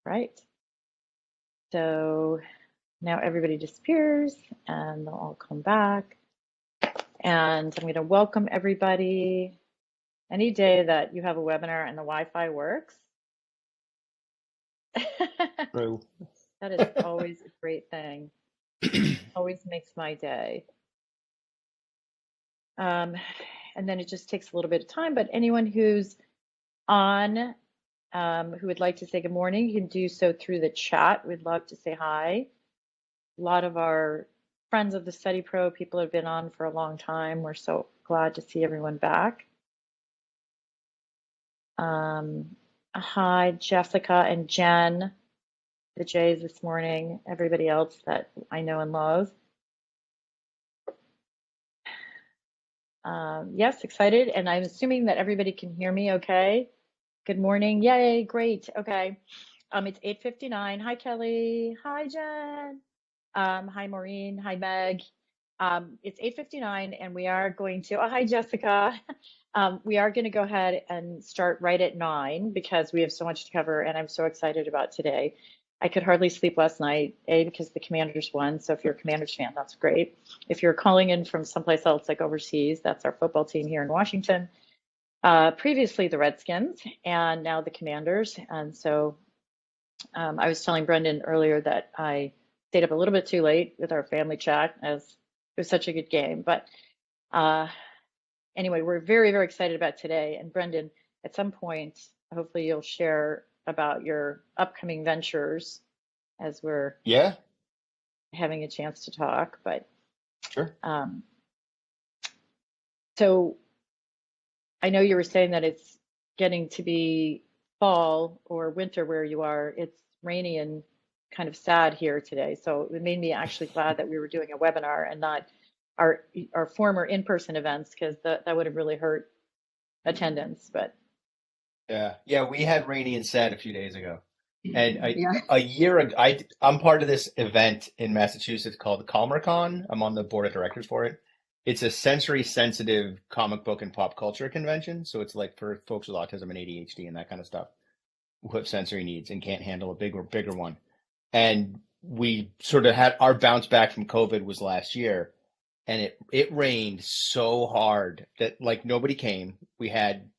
Right. So now everybody disappears and they'll all come back. And I'm going to welcome everybody. Any day that you have a webinar and the Wi-Fi works, True. that is always a great thing. Always makes my day. And then it just takes a little bit of time, but anyone who's on who would like to say good morning, you can do so through the chat. We'd love to say hi. A lot of our friends of the StudyPro, people have been on for a long time. We're so glad to see everyone back. Hi, Jessica and Jen, the Jays this morning, everybody else that I know and love. Yes, excited, and I'm assuming that everybody can hear me okay. Good morning. Yay, great. Okay. It's 8:59. Hi, Kelly. Hi, Jen. Hi, Maureen. Hi, Meg. It's 8:59 and we are going to, oh, hi, Jessica. We are going to go ahead and start right at 9 because we have so much to cover and I'm so excited about today. I could hardly sleep last night, because the Commanders won. So if you're a Commanders fan, that's great. If you're calling in from someplace else like overseas, that's our football team here in Washington. Previously the Redskins and now the Commanders. And so I was telling Brendan earlier that I stayed up a little bit too late with our family chat as it was such a good game. But anyway, we're very, very excited about today. And Brendan, at some point, hopefully you'll share about your upcoming ventures as we're having a chance to talk. But sure. So I know you were saying that it's getting to be fall or winter where you are. It's rainy and kind of sad here today. So it made me actually glad that we were doing a webinar and not our former in-person events, because that would have really hurt attendance. But yeah, we had rainy and sad a few days ago, and a year ago, I'm part of this event in Massachusetts called CalmerCon. I'm on the board of directors for it. It's a sensory sensitive comic book and pop culture convention. So it's like for folks with autism and ADHD and that kind of stuff who have sensory needs and can't handle a bigger one. And we sort of had our bounce back from COVID was last year, and it rained so hard that like nobody came. We had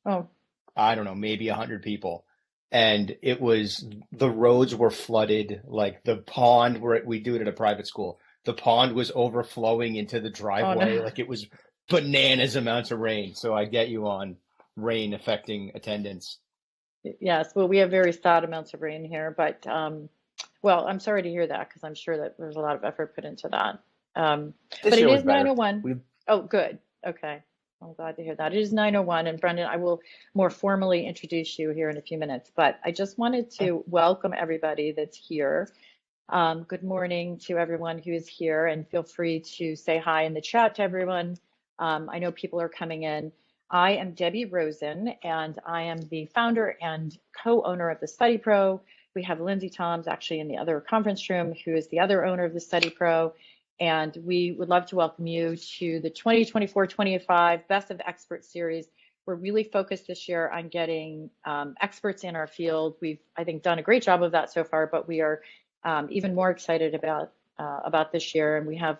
I don't know, maybe 100 people, and it was the roads were flooded. Like the pond where we do it at a private school, the pond was overflowing into the driveway. Oh, no. Like it was bananas amounts of rain. So I get you on rain affecting attendance. Yes, well, we have very sad amounts of rain here, but well, I'm sorry to hear that because I'm sure that there's a lot of effort put into that. This But it year was is better. 9:01. Oh, good. Okay. I'm glad to hear that. It is 9:01, and Brendan, I will more formally introduce you here in a few minutes, but I just wanted to welcome everybody that's here. Good morning to everyone who is here, and feel free to say hi in the chat to everyone. I know people are coming in. I am Debbie Rosen, and I am the founder and co-owner of the StudyPro. We have Lindsay Toms actually in the other conference room, who is the other owner of the StudyPro. And we would love to welcome you to the 2024-25 Best of Experts series. We're really focused this year on getting experts in our field. We've, I think, done a great job of that so far, but we are even more excited about this year. And we have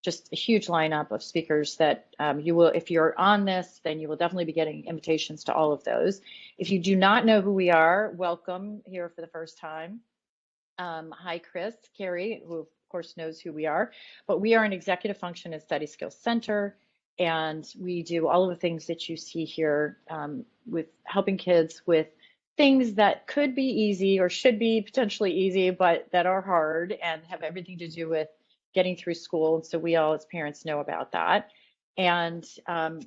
just a huge lineup of speakers that you will, if you're on this, then you will definitely be getting invitations to all of those. If you do not know who we are, welcome here for the first time. Hi, Chris, Carrie, who of course knows who we are, but we are an executive function and study skills center. And we do all of the things that you see here with helping kids with things that could be easy or should be potentially easy, but that are hard and have everything to do with getting through school. And so we all as parents know about that. And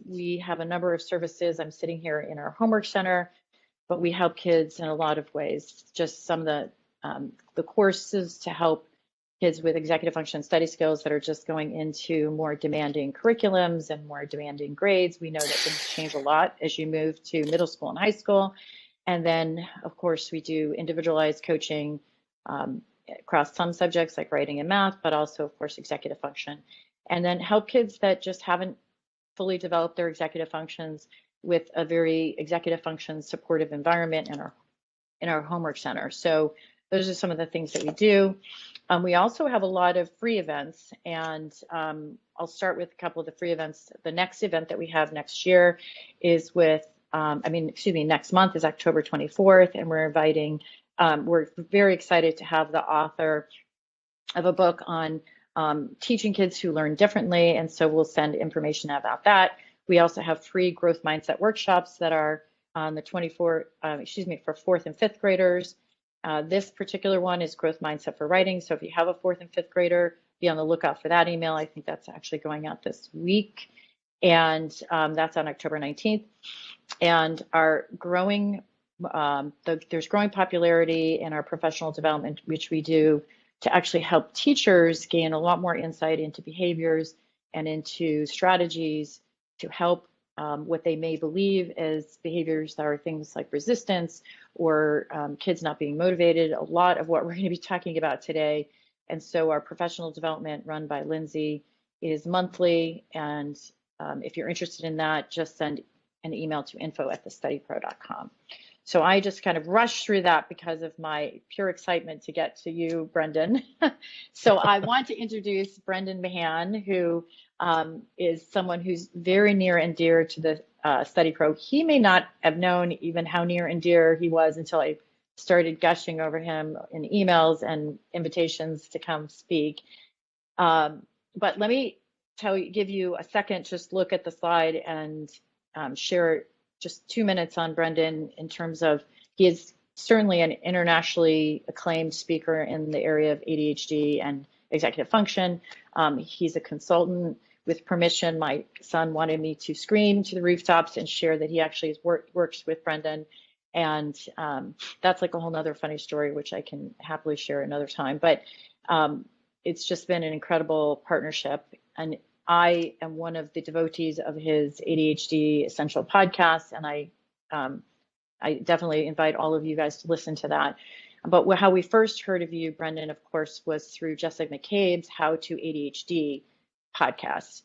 we have a number of services. I'm sitting here in our homework center, but we help kids in a lot of ways. Just some of the courses to help kids with executive function study skills that are just going into more demanding curriculums and more demanding grades. We know that things change a lot as you move to middle school and high school. And then, of course, we do individualized coaching across some subjects like writing and math, but also, of course, executive function. And then help kids that just haven't fully developed their executive functions with a very executive function supportive environment in our homework center. So those are some of the things that we do. We also have a lot of free events, and I'll start with a couple of the free events. The next event that we have next year is with, next month is October 24th, and we're very excited to have the author of a book on teaching kids who learn differently, and so we'll send information about that. We also have free growth mindset workshops that are on the 24th, for fourth and fifth graders. This particular one is growth mindset for writing. So if you have a fourth and fifth grader, be on the lookout for that email. I think that's actually going out this week. And that's on October 19th. And our growing, there's growing popularity in our professional development, which we do to actually help teachers gain a lot more insight into behaviors and into strategies to help what they may believe as behaviors that are things like resistance or kids not being motivated, a lot of what we're going to be talking about today. And so our professional development run by Lindsay is monthly. And if you're interested in that, just send an email to info@thestudypro.com. So I just kind of rushed through that because of my pure excitement to get to you, Brendan. So I want to introduce Brendan Mahan, who is someone who's very near and dear to the StudyPro. He may not have known even how near and dear he was until I started gushing over him in emails and invitations to come speak. But let me give you a second, just look at the slide and share just 2 minutes on Brendan in terms of he is certainly an internationally acclaimed speaker in the area of ADHD and executive function. He's a consultant. With permission, my son wanted me to scream to the rooftops and share that he actually works with Brendan. And that's like a whole nother funny story, which I can happily share another time. But it's just been an incredible partnership. And I am one of the devotees of his ADHD Essential podcast, and I definitely invite all of you guys to listen to that. But how we first heard of you, Brendan, of course, was through Jessica McCabe's How to ADHD podcast.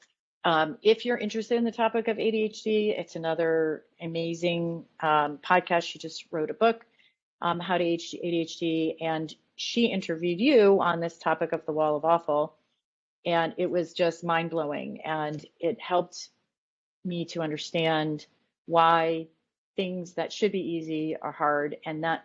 If you're interested in the topic of ADHD, it's another amazing podcast. She just wrote a book, How to ADHD, and she interviewed you on this topic of the wall of awful. And it was just mind-blowing, and it helped me to understand why things that should be easy are hard, and that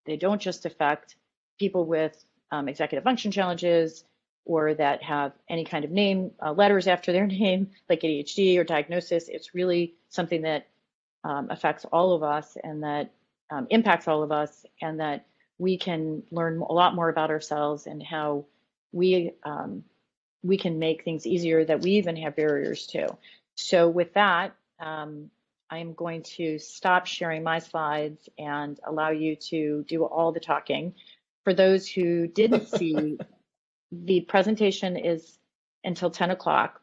they don't just affect people with executive function challenges or that have any kind of name, letters after their name, like ADHD or diagnosis. It's really something that affects all of us and that impacts all of us, and that we can learn a lot more about ourselves and how we can make things easier that we even have barriers to. So with that, I'm going to stop sharing my slides and allow you to do all the talking. For those who didn't see, the presentation is until 10 o'clock.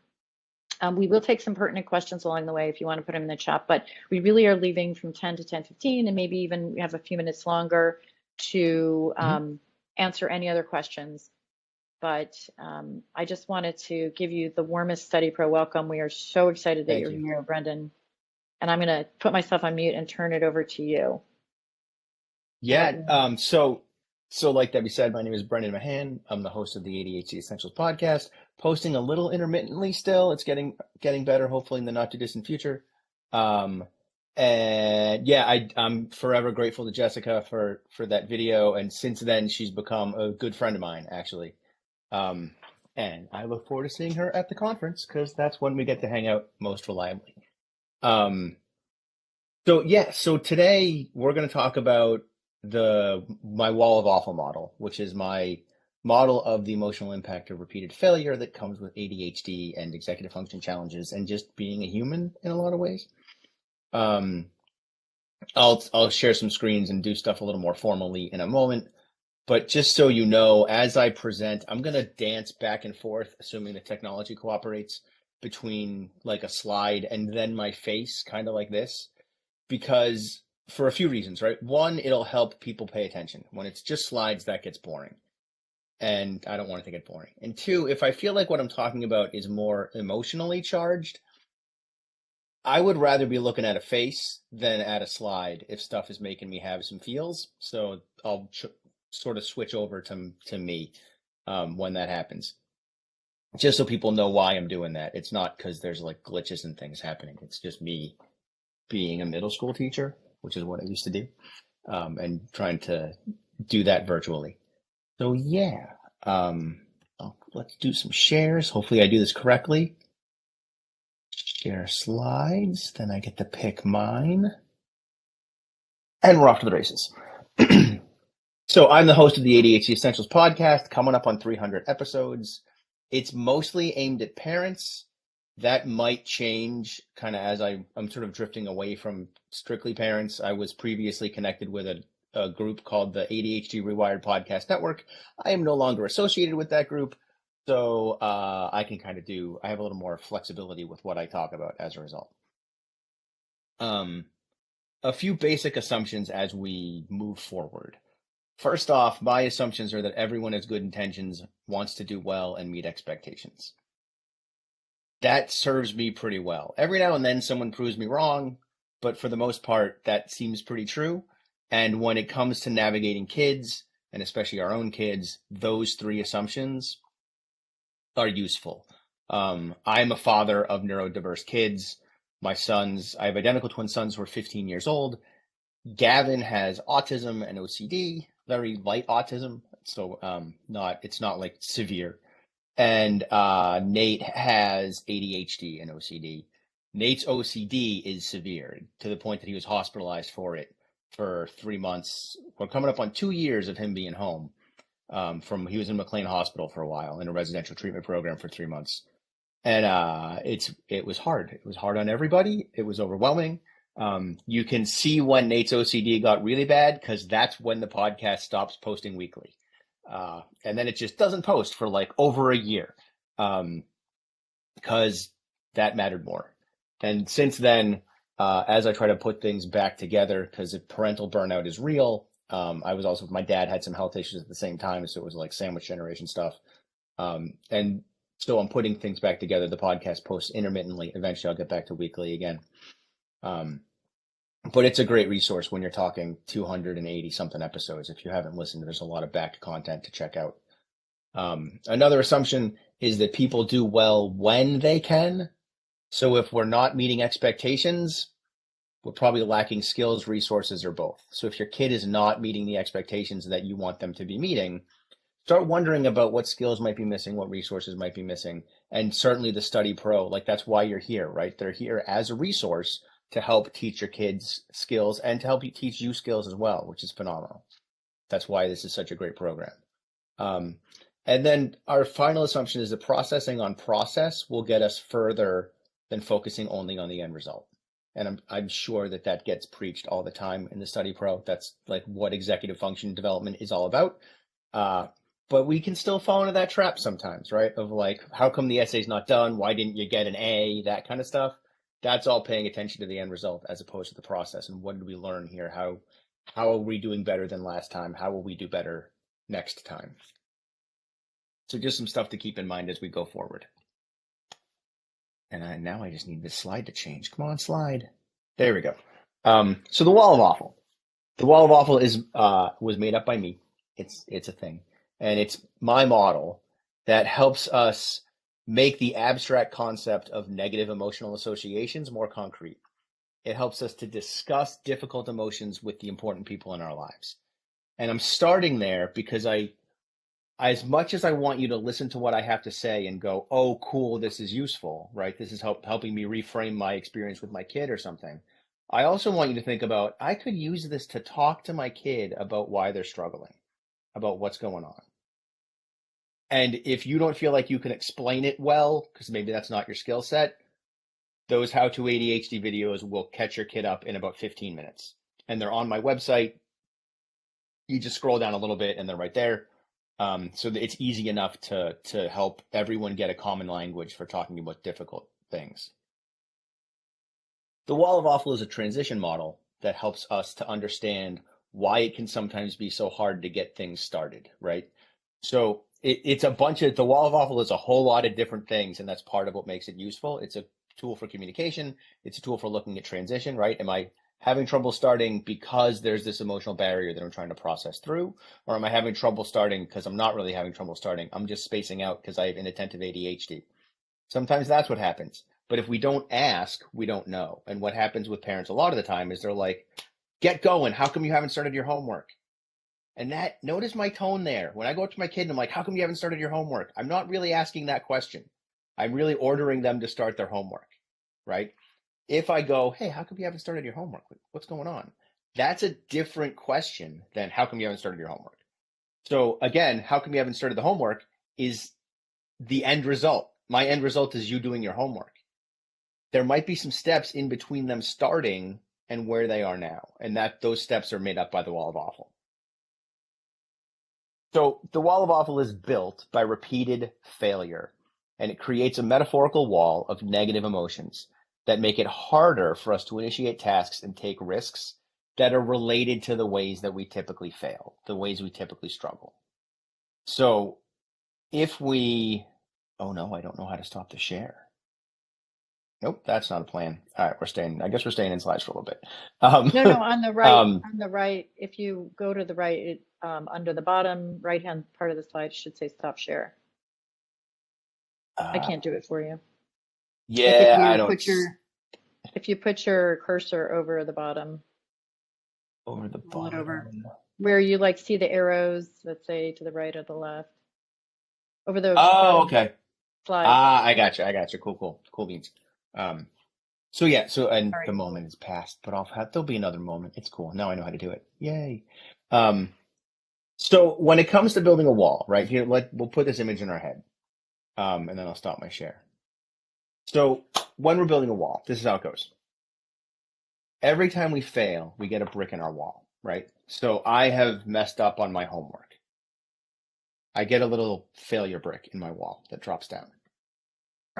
We will take some pertinent questions along the way if you want to put them in the chat, but we really are leaving from 10 to 10:15, and maybe even we have a few minutes longer to answer any other questions. But I just wanted to give you the warmest StudyPro welcome. We are so excited that you're here, Brendan. And I'm going to put myself on mute and turn it over to you. Yeah. So like Debbie said, my name is Brendan Mahan. I'm the host of the ADHD Essentials podcast, posting a little intermittently still. It's getting better, hopefully in the not too distant future. And yeah, I'm forever grateful to Jessica for that video. And since then, she's become a good friend of mine, actually. And I look forward to seeing her at the conference because that's when we get to hang out most reliably. So today we're going to talk about my wall of awful model, which is my model of the emotional impact of repeated failure that comes with ADHD and executive function challenges and just being a human in a lot of ways. I'll share some screens and do stuff a little more formally in a moment. But just so you know, as I present, I'm going to dance back and forth, assuming the technology cooperates, between like a slide and then my face, kind of like this, because for a few reasons, right? One, it'll help people pay attention. When it's just slides, that gets boring. And I don't want it to get boring. And two, if I feel like what I'm talking about is more emotionally charged, I would rather be looking at a face than at a slide if stuff is making me have some feels. So I'll sort of switch over to me when that happens, just so people know why I'm doing that. It's not because there's like glitches and things happening. It's just me being a middle school teacher, which is what I used to do, and trying to do that virtually. So yeah, let's do some shares. Hopefully I do this correctly. Share slides, then I get to pick mine. And we're off to the races. So I'm the host of the ADHD Essentials podcast, coming up on 300 episodes. It's mostly aimed at parents. That might change kind of as I'm sort of drifting away from strictly parents. I was previously connected with a group called the ADHD Rewired Podcast Network. I am no longer associated with that group, so I can kind of I have a little more flexibility with what I talk about as a result. A few basic assumptions as we move forward. First off, my assumptions are that everyone has good intentions, wants to do well, and meet expectations. That serves me pretty well. Every now and then someone proves me wrong, but for the most part, that seems pretty true. And when it comes to navigating kids, and especially our own kids, those three assumptions are useful. I'm a father of neurodiverse kids. I have identical twin sons who are 15 years old. Gavin has autism and OCD, very light autism, so it's not like severe. And Nate has ADHD and OCD. Nate's OCD is severe to the point that he was hospitalized for it for 3 months. We're coming up on 2 years of him being home. He was in McLean Hospital for a while in a residential treatment program for 3 months. And it was hard. It was hard on everybody. It was overwhelming. You can see when Nate's OCD got really bad because that's when the podcast stops posting weekly. And then it just doesn't post for like over a year because that mattered more. And since then, as I try to put things back together, because if parental burnout is real, my dad had some health issues at the same time, so it was like sandwich generation stuff. And so I'm putting things back together. The podcast posts intermittently. Eventually, I'll get back to weekly again. But it's a great resource when you're talking 280 something episodes. If you haven't listened, there's a lot of back content to check out. Another assumption is that people do well when they can. So if we're not meeting expectations, we're probably lacking skills, resources, or both. So if your kid is not meeting the expectations that you want them to be meeting, start wondering about what skills might be missing, what resources might be missing. And certainly the StudyPro, like that's why you're here, right? They're here as a resource to help teach your kids skills and to help you teach you skills as well, which is phenomenal. That's why this is such a great program. And then our final assumption is that processing on process will get us further than focusing only on the end result. And I'm sure that gets preached all the time in the StudyPro. That's like what executive function development is all about. But we can still fall into that trap sometimes, right? Of like, how come the essay's not done? Why didn't you get an A? That kind of stuff. That's all paying attention to the end result as opposed to the process. And what did we learn here? How are we doing better than last time? How will we do better next time? So just some stuff to keep in mind as we go forward. And now I just need this slide to change. Come on, slide. There we go. So the wall of awful. The wall of awful was made up by me. It's a thing. And it's my model that helps us make the abstract concept of negative emotional associations more concrete. It helps us to discuss difficult emotions with the important people in our lives. And I'm starting there because as much as I want you to listen to what I have to say and go, oh, cool, this is useful, right? This is helping me reframe my experience with my kid or something. I also want you to think about, I could use this to talk to my kid about why they're struggling, about what's going on. And if you don't feel like you can explain it well, because maybe that's not your skill set, those how-to ADHD videos will catch your kid up in about 15 minutes. And they're on my website. You just scroll down a little bit and they're right there. So that it's easy enough to help everyone get a common language for talking about difficult things. The wall of awful is a transition model that helps us to understand why it can sometimes be so hard to get things started, right? So it's the wall of awful is a whole lot of different things, and that's part of what makes it useful. It's a tool for communication. It's a tool for looking at transition, right? having trouble starting because there's this emotional barrier that I'm trying to process through? Or am I having trouble starting because I'm not really having trouble starting? I'm just spacing out because I have inattentive ADHD. Sometimes that's what happens. But if we don't ask, we don't know. And what happens with parents a lot of the time is they're like, get going. How come you haven't started your homework? And that, notice my tone there. When I go up to my kid and I'm like, how come you haven't started your homework? I'm not really asking that question. I'm really ordering them to start their homework, right? If I go, hey, how come you haven't started your homework? What's going on? That's a different question than how come you haven't started your homework? So again, how come you haven't started the homework is the end result. My end result is you doing your homework. There might be some steps in between them starting and where they are now. And that those steps are made up by the wall of awful. So the wall of awful is built by repeated failure, and it creates a metaphorical wall of negative emotions that make it harder for us to initiate tasks and take risks that are related to the ways that we typically fail, the ways we typically struggle. So if we, oh no, I don't know how to stop the share. Nope, that's not a plan. All right, I guess we're staying in slides for a little bit. No, on the right, Um, if you go to the right, under the bottom right-hand part of the slide should say stop share. I uh, can't do it for you. Like yeah, I don't, if you put your cursor over the bottom, over the Roll it over. bottom. where you like see the arrows that say to the right or the left, over the Oh, bottom okay. slide. Ah, I got you. Cool beans. So yeah, and All right. the moment is past, but there'll be another moment. It's cool. Now I know how to do it. Yay. So when it comes to building a wall, right here, we'll put this image in our head. And then I'll stop my share. So when we're building a wall, this is how it goes. Every time we fail, we get a brick in our wall, right? So I have messed up on my homework. I get a little failure brick in my wall that drops down.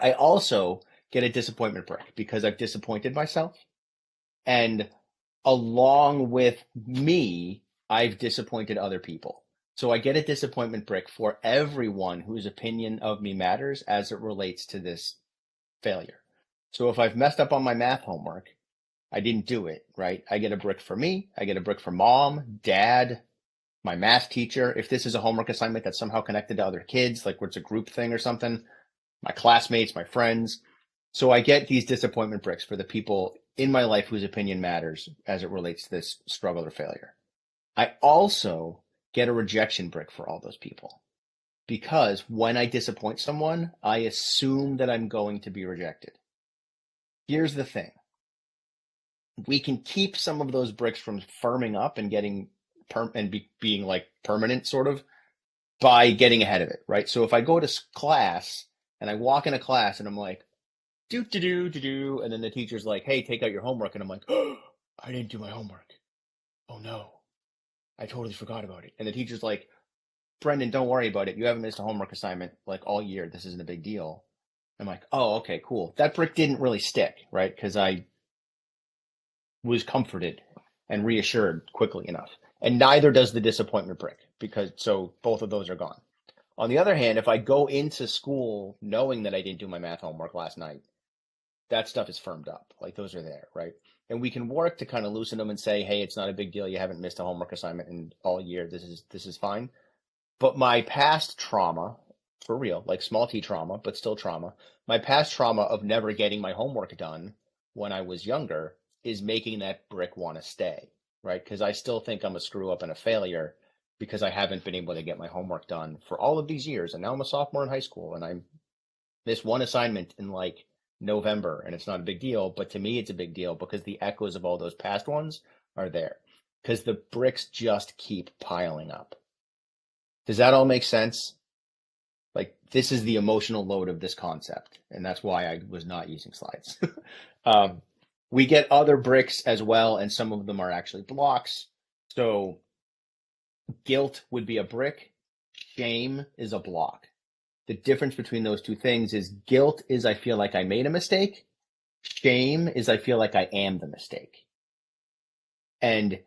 I also get a disappointment brick because I've disappointed myself. And along with me, I've disappointed other people. So I get a disappointment brick for everyone whose opinion of me matters as it relates to this failure. So if I've messed up on my math homework, I didn't do it, right? I get a brick for me. I get a brick for mom, dad, my math teacher. If this is a homework assignment that's somehow connected to other kids, like where it's a group thing or something, my classmates, my friends. So I get these disappointment bricks for the people in my life whose opinion matters as it relates to this struggle or failure. I also get a rejection brick for all those people because when I disappoint someone, I assume that I'm going to be rejected. Here's the thing. We can keep some of those bricks from firming up and getting being like permanent sort of by getting ahead of it, right? So if I go to class and I walk into class and I'm like, do, and then the teacher's like, hey, take out your homework. And I'm like, oh, I didn't do my homework. Oh no, I totally forgot about it. And the teacher's like, Brendan, don't worry about it. You haven't missed a homework assignment like all year. This isn't a big deal. I'm like, oh, okay, cool. That brick didn't really stick, right? Because I was comforted and reassured quickly enough. And neither does the disappointment brick so both of those are gone. On the other hand, if I go into school knowing that I didn't do my math homework last night, that stuff is firmed up. Like those are there, right? And we can work to kind of loosen them and say, hey, it's not a big deal. You haven't missed a homework assignment in all year. This is fine. But my past trauma, for real, like small t trauma, but still trauma, my past trauma of never getting my homework done when I was younger is making that brick want to stay, right? Because I still think I'm a screw up and a failure because I haven't been able to get my homework done for all of these years. And now I'm a sophomore in high school and I missed one assignment in like November and it's not a big deal. But to me, it's a big deal because the echoes of all those past ones are there because the bricks just keep piling up. Does that all make sense? Like this is the emotional load of this concept. And that's why I was not using slides. We get other bricks as well, and some of them are actually blocks. So guilt would be a brick. Shame is a block. The difference between those two things is guilt is I feel like I made a mistake. Shame is I feel like I am the mistake. And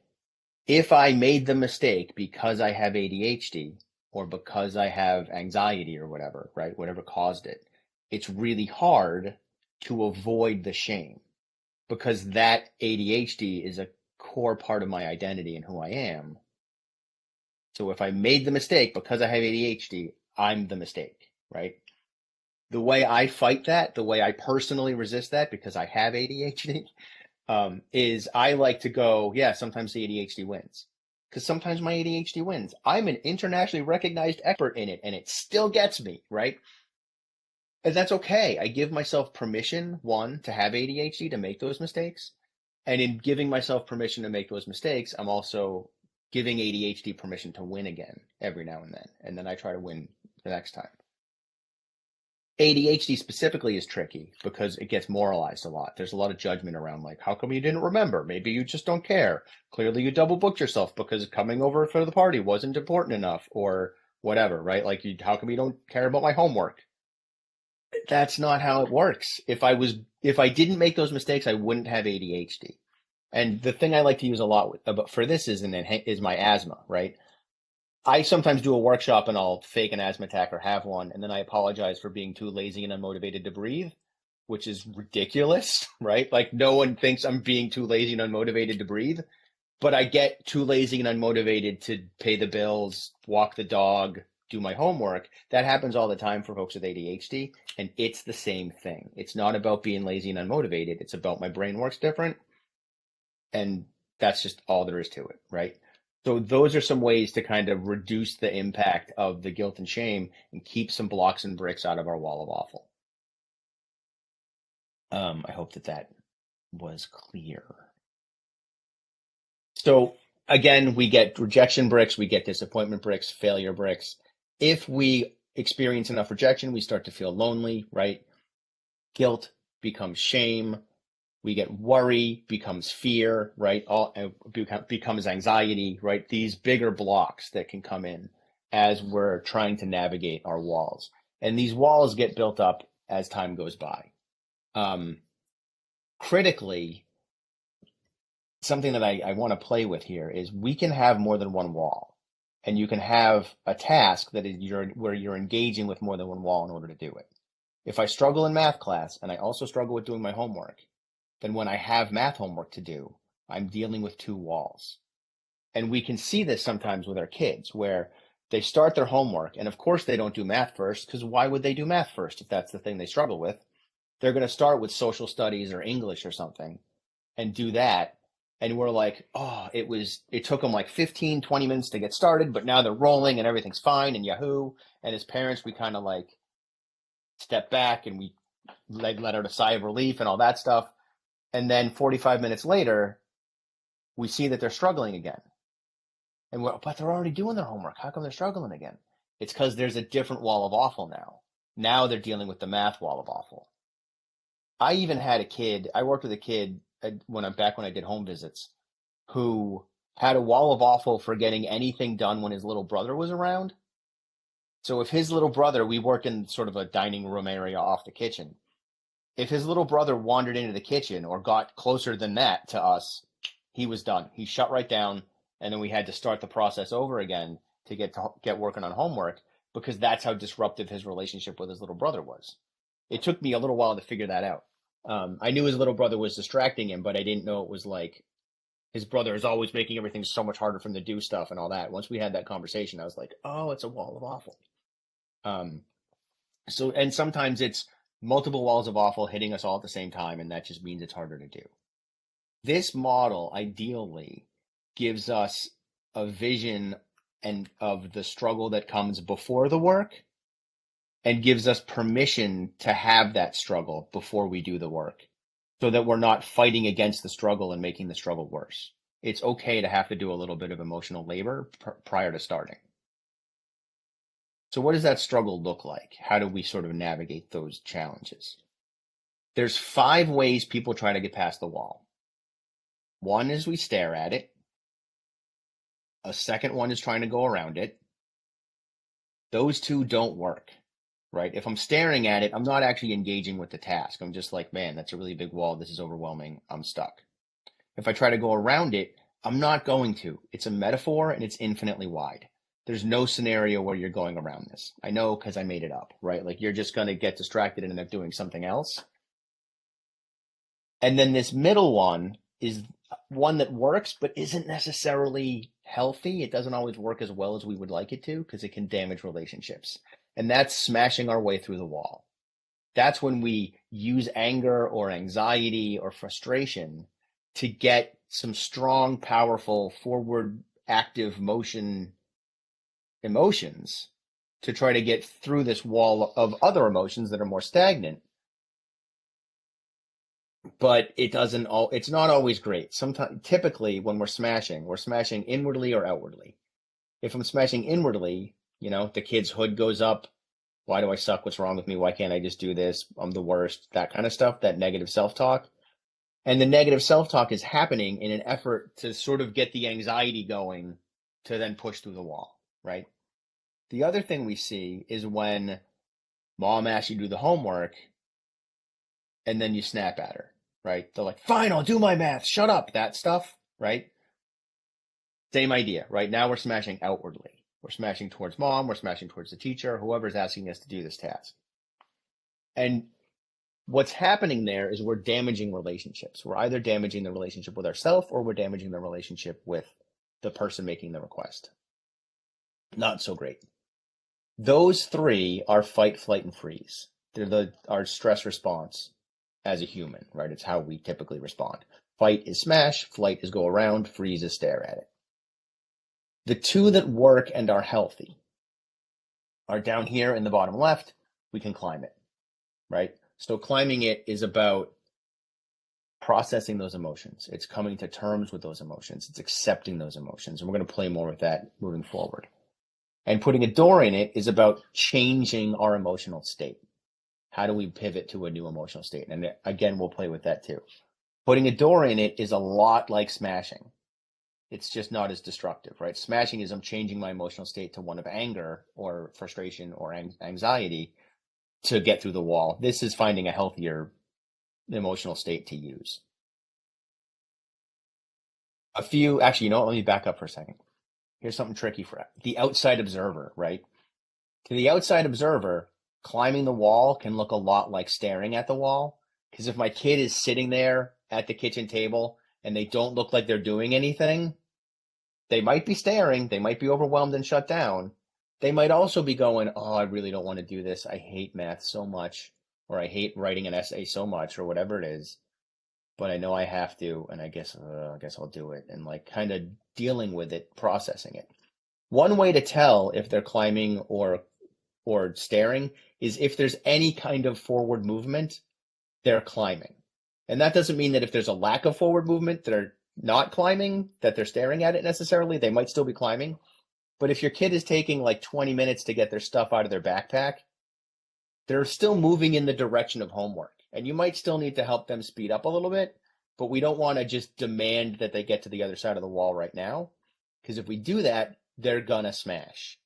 if I made the mistake because I have ADHD or because I have anxiety or whatever, right? Whatever caused it, it's really hard to avoid the shame. because that ADHD is a core part of my identity and who I am. So if I made the mistake because I have ADHD, I'm the mistake, right? The way I fight that, the way I personally resist that because I have ADHD, is I like to go, yeah, sometimes the ADHD wins. Because sometimes my ADHD wins. I'm an internationally recognized expert in it, and it still gets me, right? And that's okay. I give myself permission, one, to have ADHD, to make those mistakes. And in giving myself permission to make those mistakes, I'm also giving ADHD permission to win again every now and then. And then I try to win the next time. ADHD specifically is tricky because it gets moralized a lot. There's a lot of judgment around, like, how come you didn't remember? Maybe you just don't care. Clearly you double booked yourself because coming over for the party wasn't important enough, or whatever, right? Like, how come you don't care about my homework? That's not how it works. If I didn't make those mistakes, I wouldn't have ADHD. And the thing I like to use a lot for this is my asthma, right? I sometimes do a workshop and I'll fake an asthma attack or have one, and then I apologize for being too lazy and unmotivated to breathe, which is ridiculous, right? Like, no one thinks I'm being too lazy and unmotivated to breathe, but I get too lazy and unmotivated to pay the bills, walk the dog, do my homework. That happens all the time for folks with ADHD, and it's the same thing. It's not about being lazy and unmotivated. It's about my brain works different, and that's just all there is to it, right? So those are some ways to kind of reduce the impact of the guilt and shame and keep some blocks and bricks out of our wall of awful. I hope that was clear. So again, we get rejection bricks, we get disappointment bricks, failure bricks. If we experience enough rejection, we start to feel lonely, right? Guilt becomes shame. We get worry, becomes fear, right? All becomes anxiety, right? These bigger blocks that can come in as we're trying to navigate our walls. And these walls get built up as time goes by. Critically, something that I want to play with here is we can have more than one wall. And you can have a task that is where you're engaging with more than one wall in order to do it. If I struggle in math class and I also struggle with doing my homework, then when I have math homework to do, I'm dealing with two walls. And we can see this sometimes with our kids where they start their homework, and of course they don't do math first, because why would they do math first if that's the thing they struggle with? They're going to start with social studies or English or something and do that. And we're like, oh, it took them like 15, 20 minutes to get started, but now they're rolling and everything's fine and Yahoo. And as parents, we kind of like step back and we let out a sigh of relief and all that stuff. And then 45 minutes later, we see that they're struggling again. And but they're already doing their homework. How come they're struggling again? It's because there's a different wall of awful now. Now they're dealing with the math wall of awful. I even had a kid, I worked with a kid when I did home visits, who had a wall of awful for getting anything done when his little brother was around. So if his little brother, we work in sort of a dining room area off the kitchen. If his little brother wandered into the kitchen or got closer than that to us, he was done. He shut right down, and then we had to start the process over again to get working on homework because that's how disruptive his relationship with his little brother was. It took me a little while to figure that out. I knew his little brother was distracting him, but I didn't know it was like his brother is always making everything so much harder for him to do stuff and all that. Once we had that conversation, I was like, oh, it's a wall of awful. And sometimes it's multiple walls of awful hitting us all at the same time, and that just means it's harder to do. This model ideally gives us a vision of the struggle that comes before the work and gives us permission to have that struggle before we do the work so that we're not fighting against the struggle and making the struggle worse. It's okay to have to do a little bit of emotional labor prior to starting. So what does that struggle look like? How do we sort of navigate those challenges? There's 5 ways people try to get past the wall. One is we stare at it. A second one is trying to go around it. Those 2 don't work, right? If I'm staring at it, I'm not actually engaging with the task. I'm just like, man, that's a really big wall. This is overwhelming. I'm stuck. If I try to go around it, I'm not going to. It's a metaphor and it's infinitely wide. There's no scenario where you're going around this. I know because I made it up, right? Like you're just going to get distracted and end up doing something else. And then this middle one is one that works, but isn't necessarily healthy. It doesn't always work as well as we would like it to because it can damage relationships. And that's smashing our way through the wall. That's when we use anger or anxiety or frustration to get some strong, powerful, forward, active motion emotions to try to get through this wall of other emotions that are more stagnant. But it's not always great. Sometimes, typically when we're smashing inwardly or outwardly. If I'm smashing inwardly, the kid's hood goes up. Why do I suck? What's wrong with me? Why can't I just do this? I'm the worst. That kind of stuff, that negative self-talk. And the negative self-talk is happening in an effort to sort of get the anxiety going to then push through the wall, right? The other thing we see is when mom asks you to do the homework and then you snap at her, right? They're like, fine, I'll do my math. Shut up. That stuff, right? Same idea, right? Now we're smashing outwardly. We're smashing towards mom. We're smashing towards the teacher, whoever's asking us to do this task. And what's happening there is we're damaging relationships. We're either damaging the relationship with ourselves or we're damaging the relationship with the person making the request. Not so great. Those three are fight, flight, and freeze. They're our stress response as a human, right? It's how we typically respond. Fight is smash, flight is go around, freeze is stare at it. The two that work and are healthy are down here in the bottom left. We can climb it, right? So climbing it is about processing those emotions. It's coming to terms with those emotions. It's accepting those emotions. And we're going to play more with that moving forward. And putting a door in it is about changing our emotional state. How do we pivot to a new emotional state? And again, we'll play with that too. Putting a door in it is a lot like smashing. It's just not as destructive, right? Smashing is I'm changing my emotional state to one of anger or frustration or anxiety to get through the wall. This is finding a healthier emotional state to use. Actually, let me back up for a second. Here's something tricky for the outside observer, right? To the outside observer, climbing the wall can look a lot like staring at the wall. Because if my kid is sitting there at the kitchen table and they don't look like they're doing anything, they might be staring, they might be overwhelmed and shut down. They might also be going, oh, I really don't want to do this. I hate math so much, or I hate writing an essay so much, or whatever it is. But I know I have to, and I guess I'll do it. And like kind of dealing with it, processing it. One way to tell if they're climbing or staring is if there's any kind of forward movement, they're climbing. And that doesn't mean that if there's a lack of forward movement, they're not climbing, that they're staring at it necessarily. They might still be climbing. But if your kid is taking like 20 minutes to get their stuff out of their backpack, they're still moving in the direction of homework. And you might still need to help them speed up a little bit, but we don't want to just demand that they get to the other side of the wall right now. Because if we do that, they're gonna smash.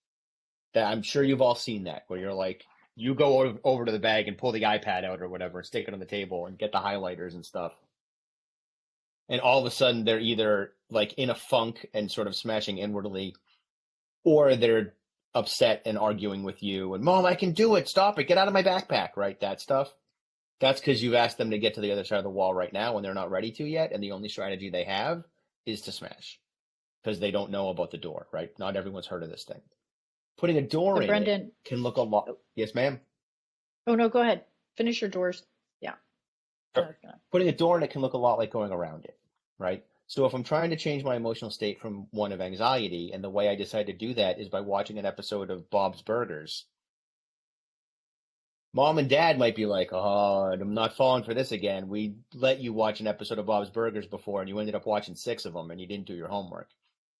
That I'm sure you've all seen that, where you're like, you go over to the bag and pull the iPad out or whatever and stick it on the table and get the highlighters and stuff. And all of a sudden they're either like in a funk and sort of smashing inwardly, or they're upset and arguing with you and mom, I can do it. Stop it. Get out of my backpack, right? That stuff. That's because you've asked them to get to the other side of the wall right now and they're not ready to yet. And the only strategy they have is to smash because they don't know about the door, right? Not everyone's heard of this thing. Putting a door So in it Brendan, can look a lot. Yes, ma'am. oh no, go ahead. Finish your doors. Yeah. Sure. Putting a door in it can look a lot like going around it, right? So if I'm trying to change my emotional state from one of anxiety, and the way I decide to do that is by watching an episode of Bob's Burgers, mom and dad might be like, oh, I'm not falling for this again. We let you watch an episode of Bob's Burgers before, and you ended up watching 6 of them, and you didn't do your homework.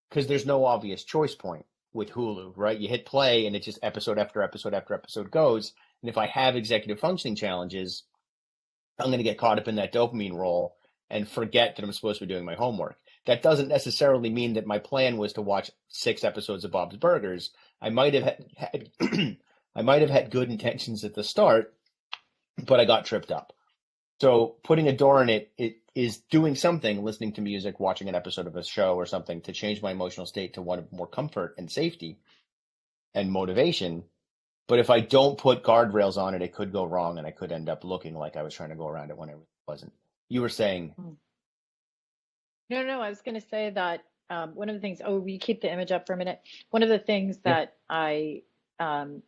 Because there's no obvious choice point with Hulu, right? You hit play, and it's just episode after episode after episode goes. And if I have executive functioning challenges, I'm going to get caught up in that dopamine roll and forget that I'm supposed to be doing my homework. That doesn't necessarily mean that my plan was to watch 6 episodes of Bob's Burgers. I might have had I might have had good intentions at the start, but I got tripped up. So putting a door in it is doing something, listening to music, watching an episode of a show or something to change my emotional state to one of more comfort and safety and motivation. But if I don't put guardrails on it, it could go wrong and I could end up looking like I was trying to go around it when I wasn't. You were saying, Mm. No, I was going to say that one of the things, oh, we keep the image up for a minute. One of the things yeah, that um,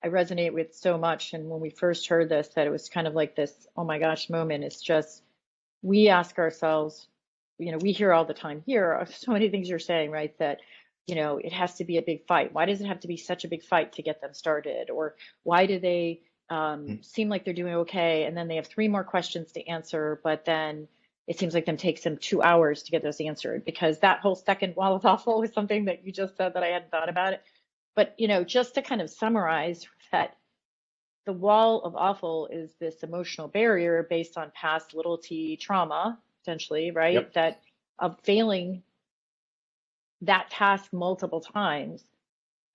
I resonate with so much, and when we first heard this, that it was kind of like this, oh my gosh moment. It's just, we ask ourselves, we hear all the time here are so many things you're saying, right? That, it has to be a big fight. Why does it have to be such a big fight to get them started? Or why do they mhm, seem like they're doing okay? And then they have three more questions to answer, but then it seems like them takes them 2 hours to get those answered, because that whole second wall of awful was something that you just said that I hadn't thought about it. But, just to kind of summarize that, the wall of awful is this emotional barrier based on past little t trauma, potentially, right? yep, That of failing that task multiple times.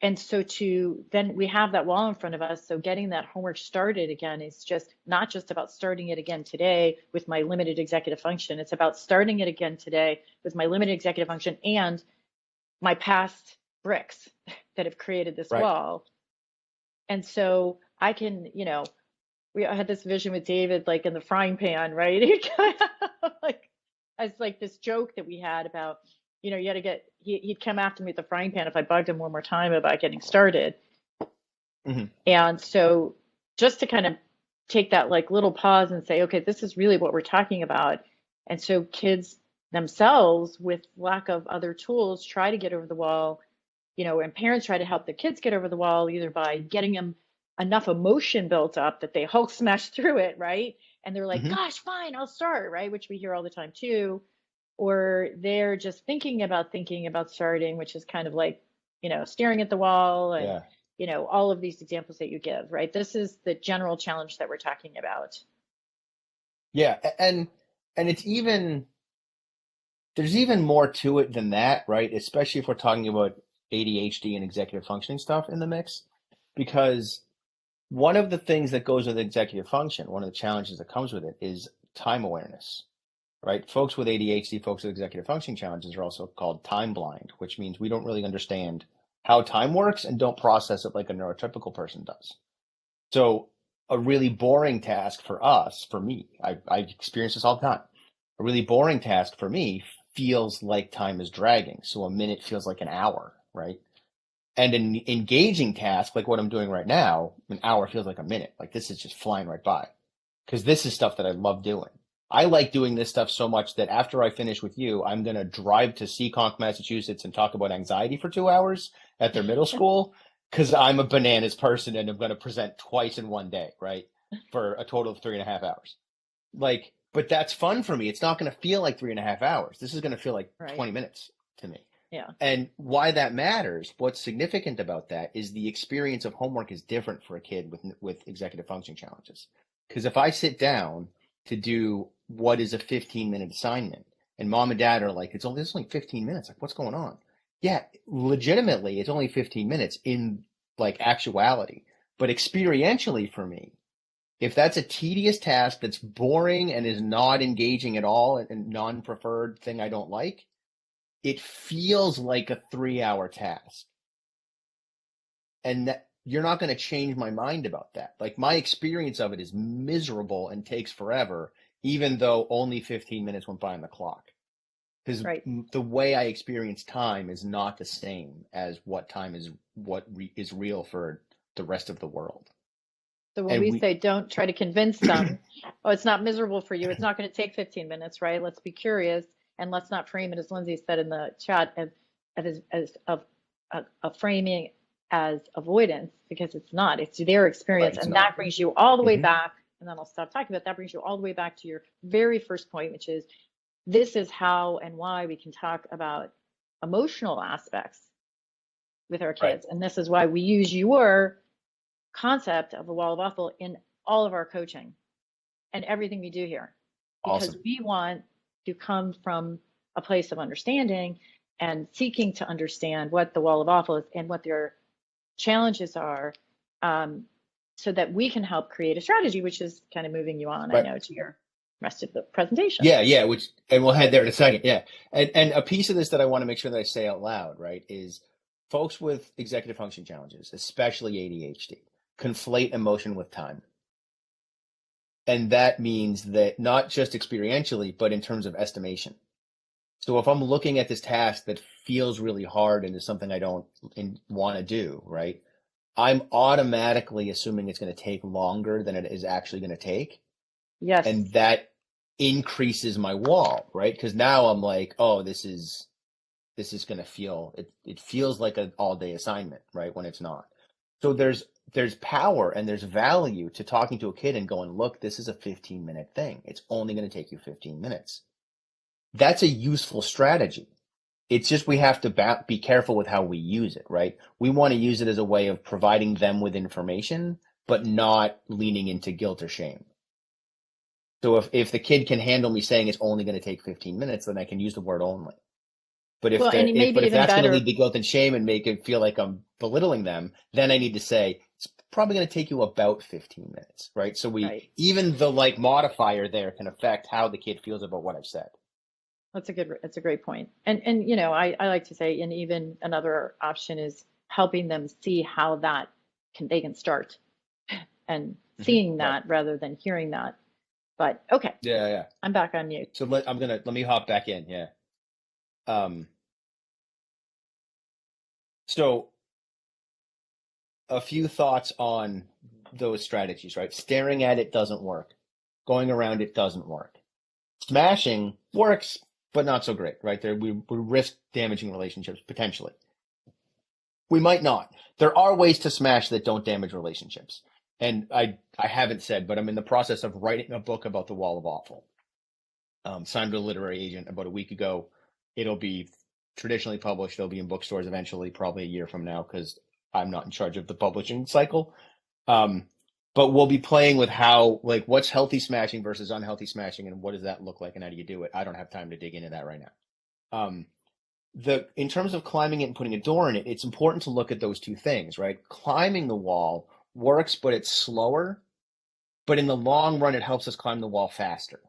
And so to then we have that wall in front of us. So getting that homework started again is just not just about starting it again today with my limited executive function. It's about starting it again today with my limited executive function and my past bricks that have created this right, wall. And so I can, we had this vision with David, like in the frying pan, right? It kind of like, as like this joke that we had about, you had to he'd come after me with the frying pan if I bugged him one more time about getting started. hmm And so just to kind of take that like little pause and say, okay, this is really what we're talking about. And so kids themselves, with lack of other tools, try to get over the wall, and parents try to help their kids get over the wall either by getting them enough emotion built up that they Hulk smash through it, right? And they're like, hmm gosh, fine, I'll start, right? Which we hear all the time too. Or they're just thinking about starting, which is kind of like, staring at the wall and, yeah, all of these examples that you give, right? This is the general challenge that we're talking about. yeah, and it's even there's even more to it than that, right? Especially if we're talking about ADHD and executive functioning stuff in the mix, because one of the things that goes with executive function, one of the challenges that comes with it is time awareness, right? Folks with ADHD, folks with executive functioning challenges are also called time blind, which means we don't really understand how time works and don't process it like a neurotypical person does. So a really boring task for us, for me, I experience this all the time. A really boring task for me feels like time is dragging. So a minute feels like an hour, right? And an engaging task, like what I'm doing right now, an hour feels like a minute. Like this is just flying right by. Because this is stuff that I love doing. I like doing this stuff so much that after I finish with you, I'm going to drive to Seekonk, Massachusetts and talk about anxiety for 2 hours at their middle school because I'm a bananas person and I'm going to present twice in one day, right? For a total of 3.5 hours. Like, but that's fun for me. It's not going to feel like 3.5 hours. This is going to feel like Right. 20 minutes to me. Yeah. And why that matters, what's significant about that is the experience of homework is different for a kid with executive function challenges. Because if I sit down to do what is a 15-minute assignment and mom and dad are like, it's only 15 minutes. Like, what's going on? Yeah, legitimately, it's only 15 minutes in like actuality. But experientially for me, if that's a tedious task that's boring and is not engaging at all and non-preferred thing I don't like, it feels like a 3 hour task. And that you're not going to change my mind about that. Like my experience of it is miserable and takes forever, even though only 15 minutes went by on the clock. Because Right. the way I experience time is not the same as what time is is real for the rest of the world. So when And we we, say don't try to convince them, oh, it's not miserable for you, it's not going to take 15 minutes, right? Let's be curious, and let's not frame it, as Lindsay said in the chat, as of a framing as avoidance, because it's not. It's their right, experience, it's and not. that brings you all the way Hmm. back. And then I'll stop talking about that. Brings you all the way back to your very first point, which is this is how and why we can talk about emotional aspects with our Right. kids, and this is why we use your concept of the wall of awful in all of our coaching and everything we do here, because Awesome. we want to come from a place of understanding and seeking to understand what the wall of awful is and what their challenges are, um, so that we can help create a strategy, which is kind of moving you on, I Right. know, to your rest of the presentation. Yeah, yeah, which and we'll head there in a second. Yeah. And a piece of this that I want to make sure that I say out loud, right, is folks with executive function challenges, especially ADHD, conflate emotion with time. And that means that not just experientially, but in terms of estimation. So if I'm looking at this task that feels really hard and is something I don't want to do, right? I'm automatically assuming it's going to take longer than it is actually going to take. Yes. And that increases my wall, right? Because now I'm like, oh, this is going to feel, it feels like an all day assignment, right? When it's not. So there's power and there's value to talking to a kid and going, look, this is a 15-minute thing. It's only going to take you 15 minutes. That's a useful strategy. It's just we have to be careful with how we use it, right? We want to use it as a way of providing them with information, but not leaning into guilt or shame. So if the kid can handle me saying it's only going to take 15 minutes, then I can use the word only. But Well, and it may be if even that's going to lead better. to guilt and shame and make it feel like I'm belittling them, then I need to say it's probably going to take you about 15 minutes, right? So Right. even the like modifier there can affect how the kid feels about what I've said. That's a great point. And I like to say, and even another option is helping them see how they can start and seeing Right. that rather than hearing that. But okay, Yeah, yeah. I'm back on mute. So let me hop back in. Yeah. Um, so a few thoughts on those strategies, right? Staring at it doesn't work. Going around it doesn't work. Smashing works, but not so great, right? We risk damaging relationships potentially. We might not. There are ways to smash that don't damage relationships. And I haven't said, but I'm in the process of writing a book about the Wall of Awful. Signed with a literary agent about a week ago. It'll be traditionally published. It'll be in bookstores eventually, probably a year from now, because I'm not in charge of the publishing cycle. Um, but we'll be playing with how, like, what's healthy smashing versus unhealthy smashing, and what does that look like, and how do you do it? I don't have time to dig into that right now. In terms of climbing it and putting a door in it, it's important to look at those two things, right? Climbing the wall works, but it's slower. But in the long run, it helps us climb the wall faster.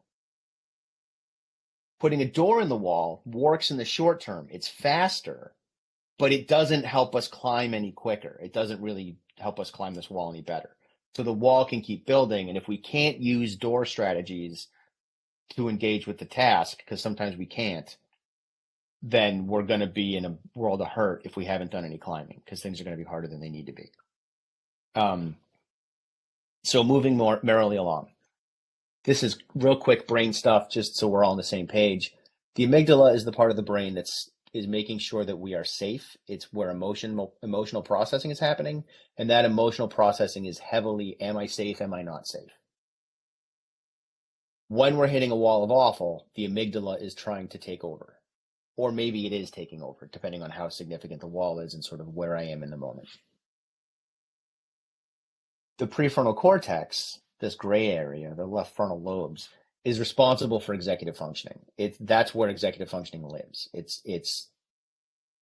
Putting a door in the wall works in the short term. It's faster, but it doesn't help us climb any quicker. It doesn't really help us climb this wall any better. So the wall can keep building. And if we can't use door strategies to engage with the task, because sometimes we can't, then we're going to be in a world of hurt if we haven't done any climbing, because things are going to be harder than they need to be. So moving more merrily along. This is real quick brain stuff, just so we're all on the same page. The amygdala is the part of the brain is making sure that we are safe. It's where emotional processing is happening, and that emotional processing is heavily, am I safe, am I not safe? When we're hitting a wall of awful, the amygdala is trying to take over. Or maybe it is taking over, depending on how significant the wall is and sort of where I am in the moment. The prefrontal cortex, this gray area, the left frontal lobes, is responsible for executive functioning. That's where executive functioning lives. It's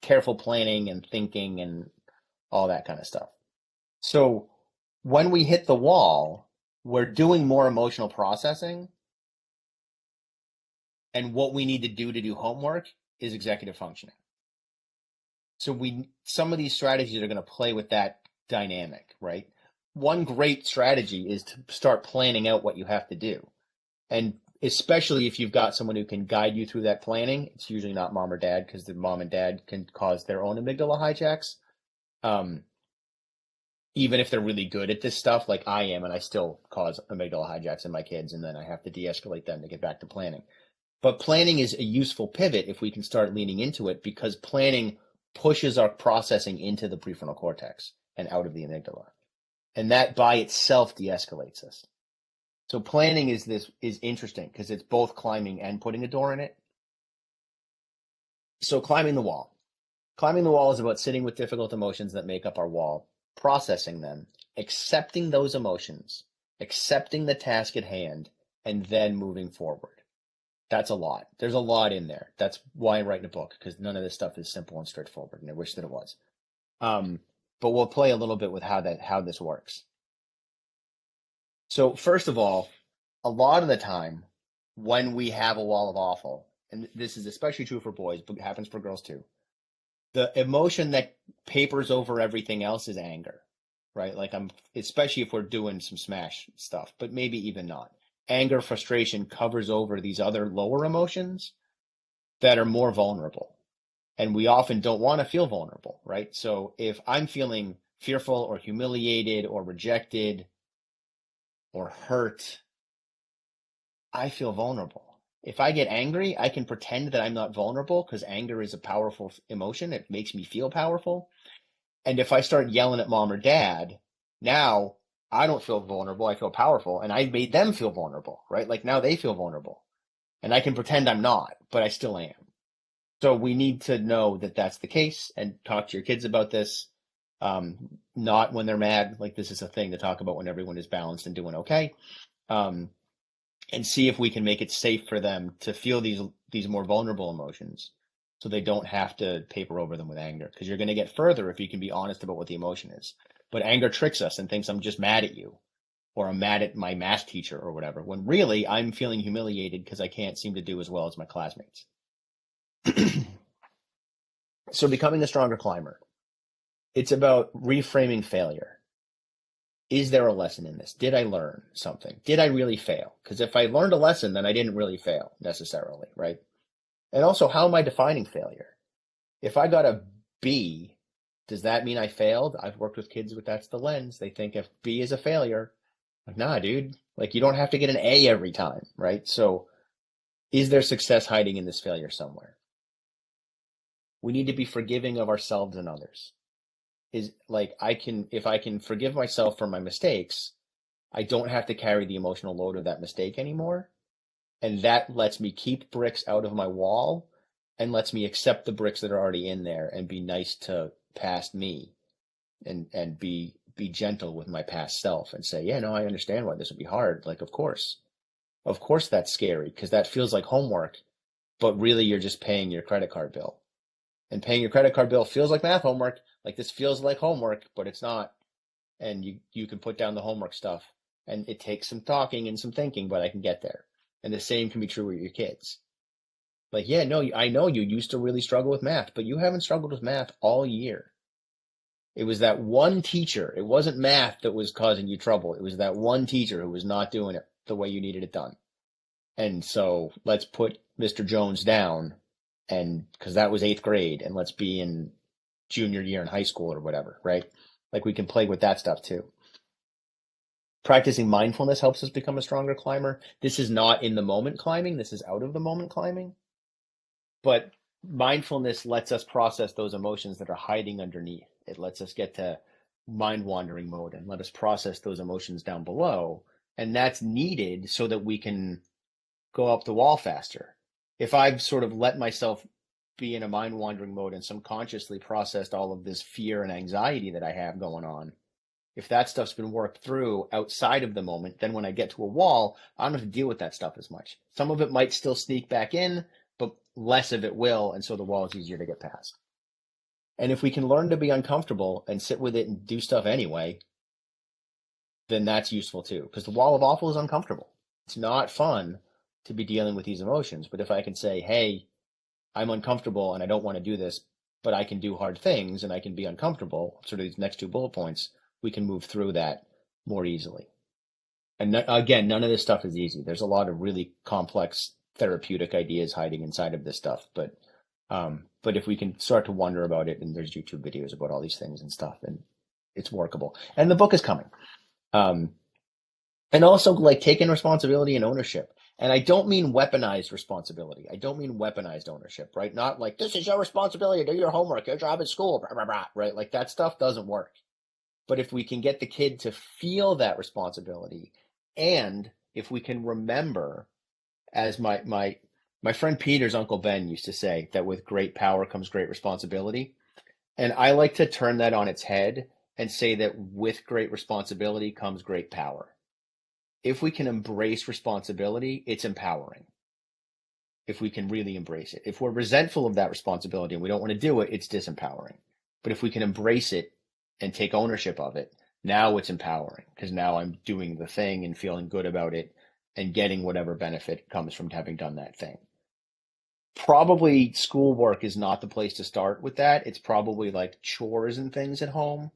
careful planning and thinking and all that kind of stuff. So when we hit the wall, we're doing more emotional processing, and what we need to do homework is executive functioning. So some of these strategies are going to play with that dynamic, right? One great strategy is to start planning out what you have to do. And especially if you've got someone who can guide you through that planning, it's usually not mom or dad, because the mom and dad can cause their own amygdala hijacks. Even if they're really good at this stuff, like I am, and I still cause amygdala hijacks in my kids, and then I have to de-escalate them to get back to planning. But planning is a useful pivot if we can start leaning into it, because planning pushes our processing into the prefrontal cortex and out of the amygdala. And that by itself de-escalates us. So planning is interesting because it's both climbing and putting a door in it. So climbing the wall. Climbing the wall is about sitting with difficult emotions that make up our wall, processing them, accepting those emotions, accepting the task at hand, and then moving forward. That's a lot. There's a lot in there. That's why I'm writing a book, because none of this stuff is simple and straightforward, and I wish that it was. But we'll play a little bit with how this works. So first of all, a lot of the time when we have a wall of awful, and this is especially true for boys, but it happens for girls too, the emotion that papers over everything else is anger, right? Like especially if we're doing some smash stuff, but maybe even not. anger, frustration covers over these other lower emotions that are more vulnerable. And we often don't want to feel vulnerable, right? So if I'm feeling fearful or humiliated or rejected or hurt, I feel vulnerable. If I get angry, I can pretend that I'm not vulnerable because anger is a powerful emotion. It makes me feel powerful. And if I start yelling at mom or dad, now I don't feel vulnerable. I feel powerful. And I made them feel vulnerable, right? Like now they feel vulnerable. And I can pretend I'm not, but I still am. So we need to know that that's the case and talk to your kids about this. Not when they're mad. Like this is a thing to talk about when everyone is balanced and doing okay. Um, and see if we can make it safe for them to feel these more vulnerable emotions so they don't have to paper over them with anger, because you're going to get further if you can be honest about what the emotion is. But anger tricks us and thinks I'm just mad at you or I'm mad at my math teacher or whatever, when really I'm feeling humiliated because I can't seem to do as well as my classmates. So becoming a stronger climber, it's about reframing failure. Is there a lesson in this? Did I learn something? Did I really fail? Because if I learned a lesson, then I didn't really fail necessarily, right? And also, how am I defining failure? If I got a B, does that mean I failed? I've worked with kids with that's the lens. They think if B is a failure, like, nah, dude, like you don't have to get an A every time, right? So is there success hiding in this failure somewhere? We need to be forgiving of ourselves and others. Is like if I can forgive myself for my mistakes, I don't have to carry the emotional load of that mistake anymore. And that lets me keep bricks out of my wall and lets me accept the bricks that are already in there and be nice to past me and be gentle with my past self and say, yeah, no, I understand why this would be hard. Like, of course. Of course that's scary because that feels like homework, but really you're just paying your credit card bill. And paying your credit card bill feels like math homework. Like this feels like homework, but it's not. And you can put down the homework stuff and it takes some talking and some thinking, but I can get there. And the same can be true with your kids. Like, yeah, no, I know you used to really struggle with math, but you haven't struggled with math all year. It was that one teacher. It wasn't math that was causing you trouble. It was that one teacher who was not doing it the way you needed it done. And so let's put Mr. Jones down, and because that was eighth grade, and let's be in junior year in high school or whatever, right? Like we can play with that stuff too. Practicing mindfulness helps us become a stronger climber. This is not in the moment climbing. This is out of the moment climbing. But mindfulness lets us process those emotions that are hiding underneath. It lets us get to mind wandering mode and let us process those emotions down below. And that's needed so that we can go up the wall faster. If I've sort of let myself be in a mind wandering mode and subconsciously processed all of this fear and anxiety that I have going on, if that stuff's been worked through outside of the moment, then when I get to a wall, I don't have to deal with that stuff as much. Some of it might still sneak back in, but less of it will, and so the wall is easier to get past. And if we can learn to be uncomfortable and sit with it and do stuff anyway, then that's useful too. Because the wall of awful is uncomfortable. It's not fun to be dealing with these emotions. But if I can say, hey, I'm uncomfortable and I don't want to do this, but I can do hard things and I can be uncomfortable, sort of these next two bullet points, we can move through that more easily. And again, none of this stuff is easy. There's a lot of really complex therapeutic ideas hiding inside of this stuff. But if we can start to wonder about it, and there's YouTube videos about all these things and stuff, and it's workable. And the book is coming. Um, and also like taking responsibility and ownership. And I don't mean weaponized responsibility. I don't mean weaponized ownership, right? Not like this is your responsibility, do your homework, your job at school, blah, blah, blah, right? Like that stuff doesn't work. But if we can get the kid to feel that responsibility, and if we can remember, as my friend Peter's Uncle Ben used to say, that with great power comes great responsibility. And I like to turn that on its head and say that with great responsibility comes great power. If we can embrace responsibility, it's empowering. If we can really embrace it. If we're resentful of that responsibility and we don't want to do it, it's disempowering. But if we can embrace it and take ownership of it, now it's empowering because now I'm doing the thing and feeling good about it and getting whatever benefit comes from having done that thing. Probably schoolwork is not the place to start with that. It's probably like chores and things at home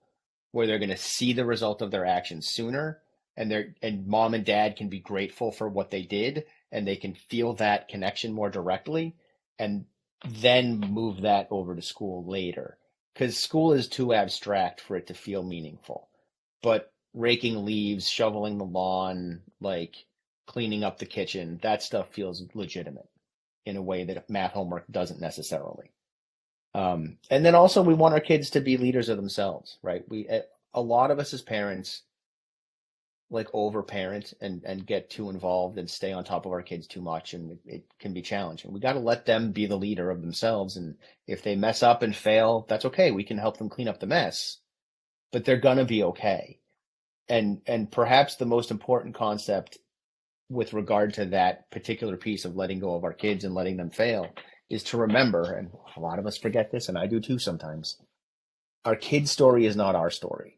where they're going to see the result of their actions sooner and mom and dad can be grateful for what they did, and they can feel that connection more directly, and then move that over to school later. Because school is too abstract for it to feel meaningful. But raking leaves, shoveling the lawn, like cleaning up the kitchen, that stuff feels legitimate in a way that math homework doesn't necessarily. And then also we want our kids to be leaders of themselves, right? A lot of us as parents like overparent and get too involved and stay on top of our kids too much, and it can be challenging. We got to let them be the leader of themselves, and if they mess up and fail, that's okay. We can help them clean up the mess, but they're gonna be okay. And perhaps the most important concept with regard to that particular piece of letting go of our kids and letting them fail is to remember, and a lot of us forget this, and I do too sometimes, our kid's story is not our story.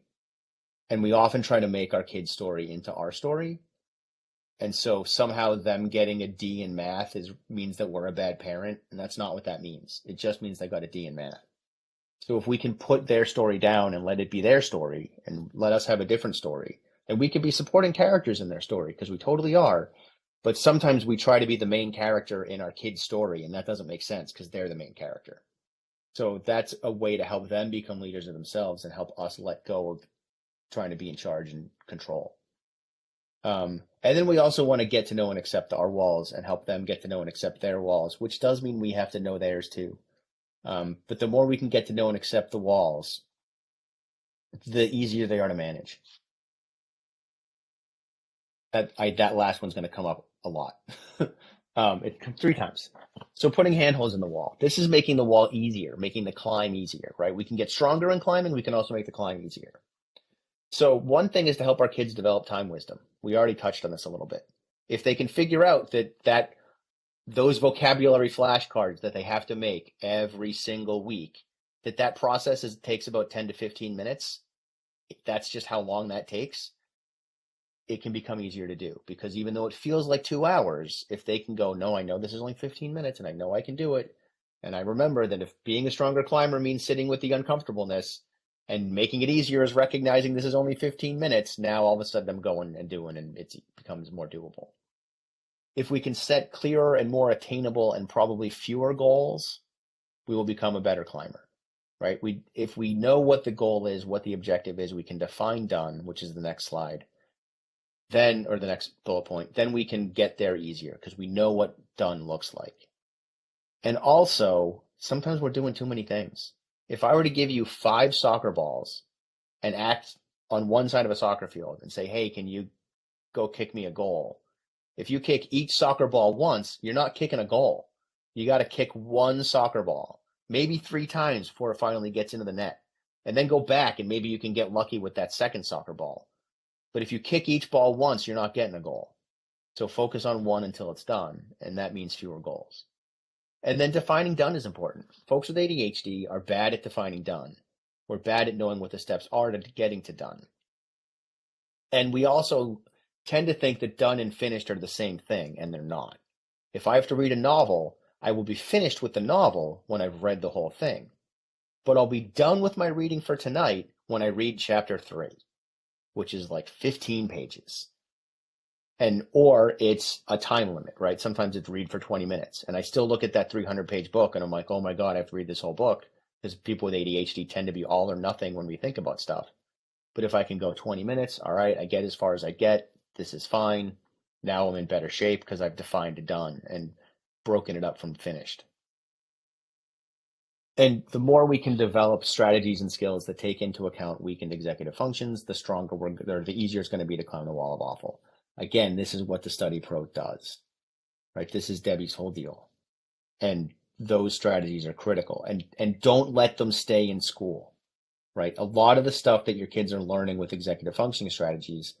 And we often try to make our kid's story into our story. And so somehow them getting a D in math means that we're a bad parent. And that's not what that means. It just means they got a D in math. So if we can put their story down and let it be their story and let us have a different story, then we can be supporting characters in their story, because we totally are. But sometimes we try to be the main character in our kid's story, and that doesn't make sense because they're the main character. So that's a way to help them become leaders of themselves and help us let go of trying to be in charge and control. And then we also want to get to know and accept our walls and help them get to know and accept their walls, which does mean we have to know theirs too. But the more we can get to know and accept the walls, the easier they are to manage. That last one's going to come up a lot. It comes 3 times. So putting handholds in the wall. This is making the wall easier, making the climb easier, right? We can get stronger in climbing. We can also make the climb easier. So one thing is to help our kids develop time wisdom. We already touched on this a little bit. If they can figure out that those vocabulary flashcards that they have to make every single week, that process takes about 10 to 15 minutes, if that's just how long that takes, it can become easier to do. Because even though it feels like 2 hours, if they can go, no, I know this is only 15 minutes and I know I can do it. And I remember that if being a stronger climber means sitting with the uncomfortableness, and making it easier is recognizing this is only 15 minutes, now all of a sudden I'm going and doing, and it becomes more doable. If we can set clearer and more attainable and probably fewer goals, we will become a better climber, right? If we know what the goal is, what the objective is, we can define done, which is the next slide, then, or the next bullet point, then we can get there easier because we know what done looks like. And also, sometimes we're doing too many things. If I were to give you 5 soccer balls and act on one side of a soccer field and say, hey, can you go kick me a goal? If you kick each soccer ball once, you're not kicking a goal. You got to kick one soccer ball, maybe 3 times before it finally gets into the net. And then go back and maybe you can get lucky with that second soccer ball. But if you kick each ball once, you're not getting a goal. So focus on one until it's done, and that means fewer goals. And then defining done is important. Folks with ADHD are bad at defining done. We're bad at knowing what the steps are to getting to done. And we also tend to think that done and finished are the same thing, and they're not. If I have to read a novel, I will be finished with the novel when I've read the whole thing. But I'll be done with my reading for tonight when I read chapter 3, which is like 15 pages. Or it's a time limit, right? Sometimes it's read for 20 minutes. And I still look at that 300-page book and I'm like, oh my God, I have to read this whole book. Because people with ADHD tend to be all or nothing when we think about stuff. But if I can go 20 minutes, all right, I get as far as I get. This is fine. Now I'm in better shape because I've defined it done and broken it up from finished. And the more we can develop strategies and skills that take into account weakened executive functions, the stronger or the easier it's going to be to climb the wall of awful. Again, this is what the StudyPro does, right? This is Debbie's whole deal. And those strategies are critical. And don't let them stay in school, right? A lot of the stuff that your kids are learning with executive functioning strategies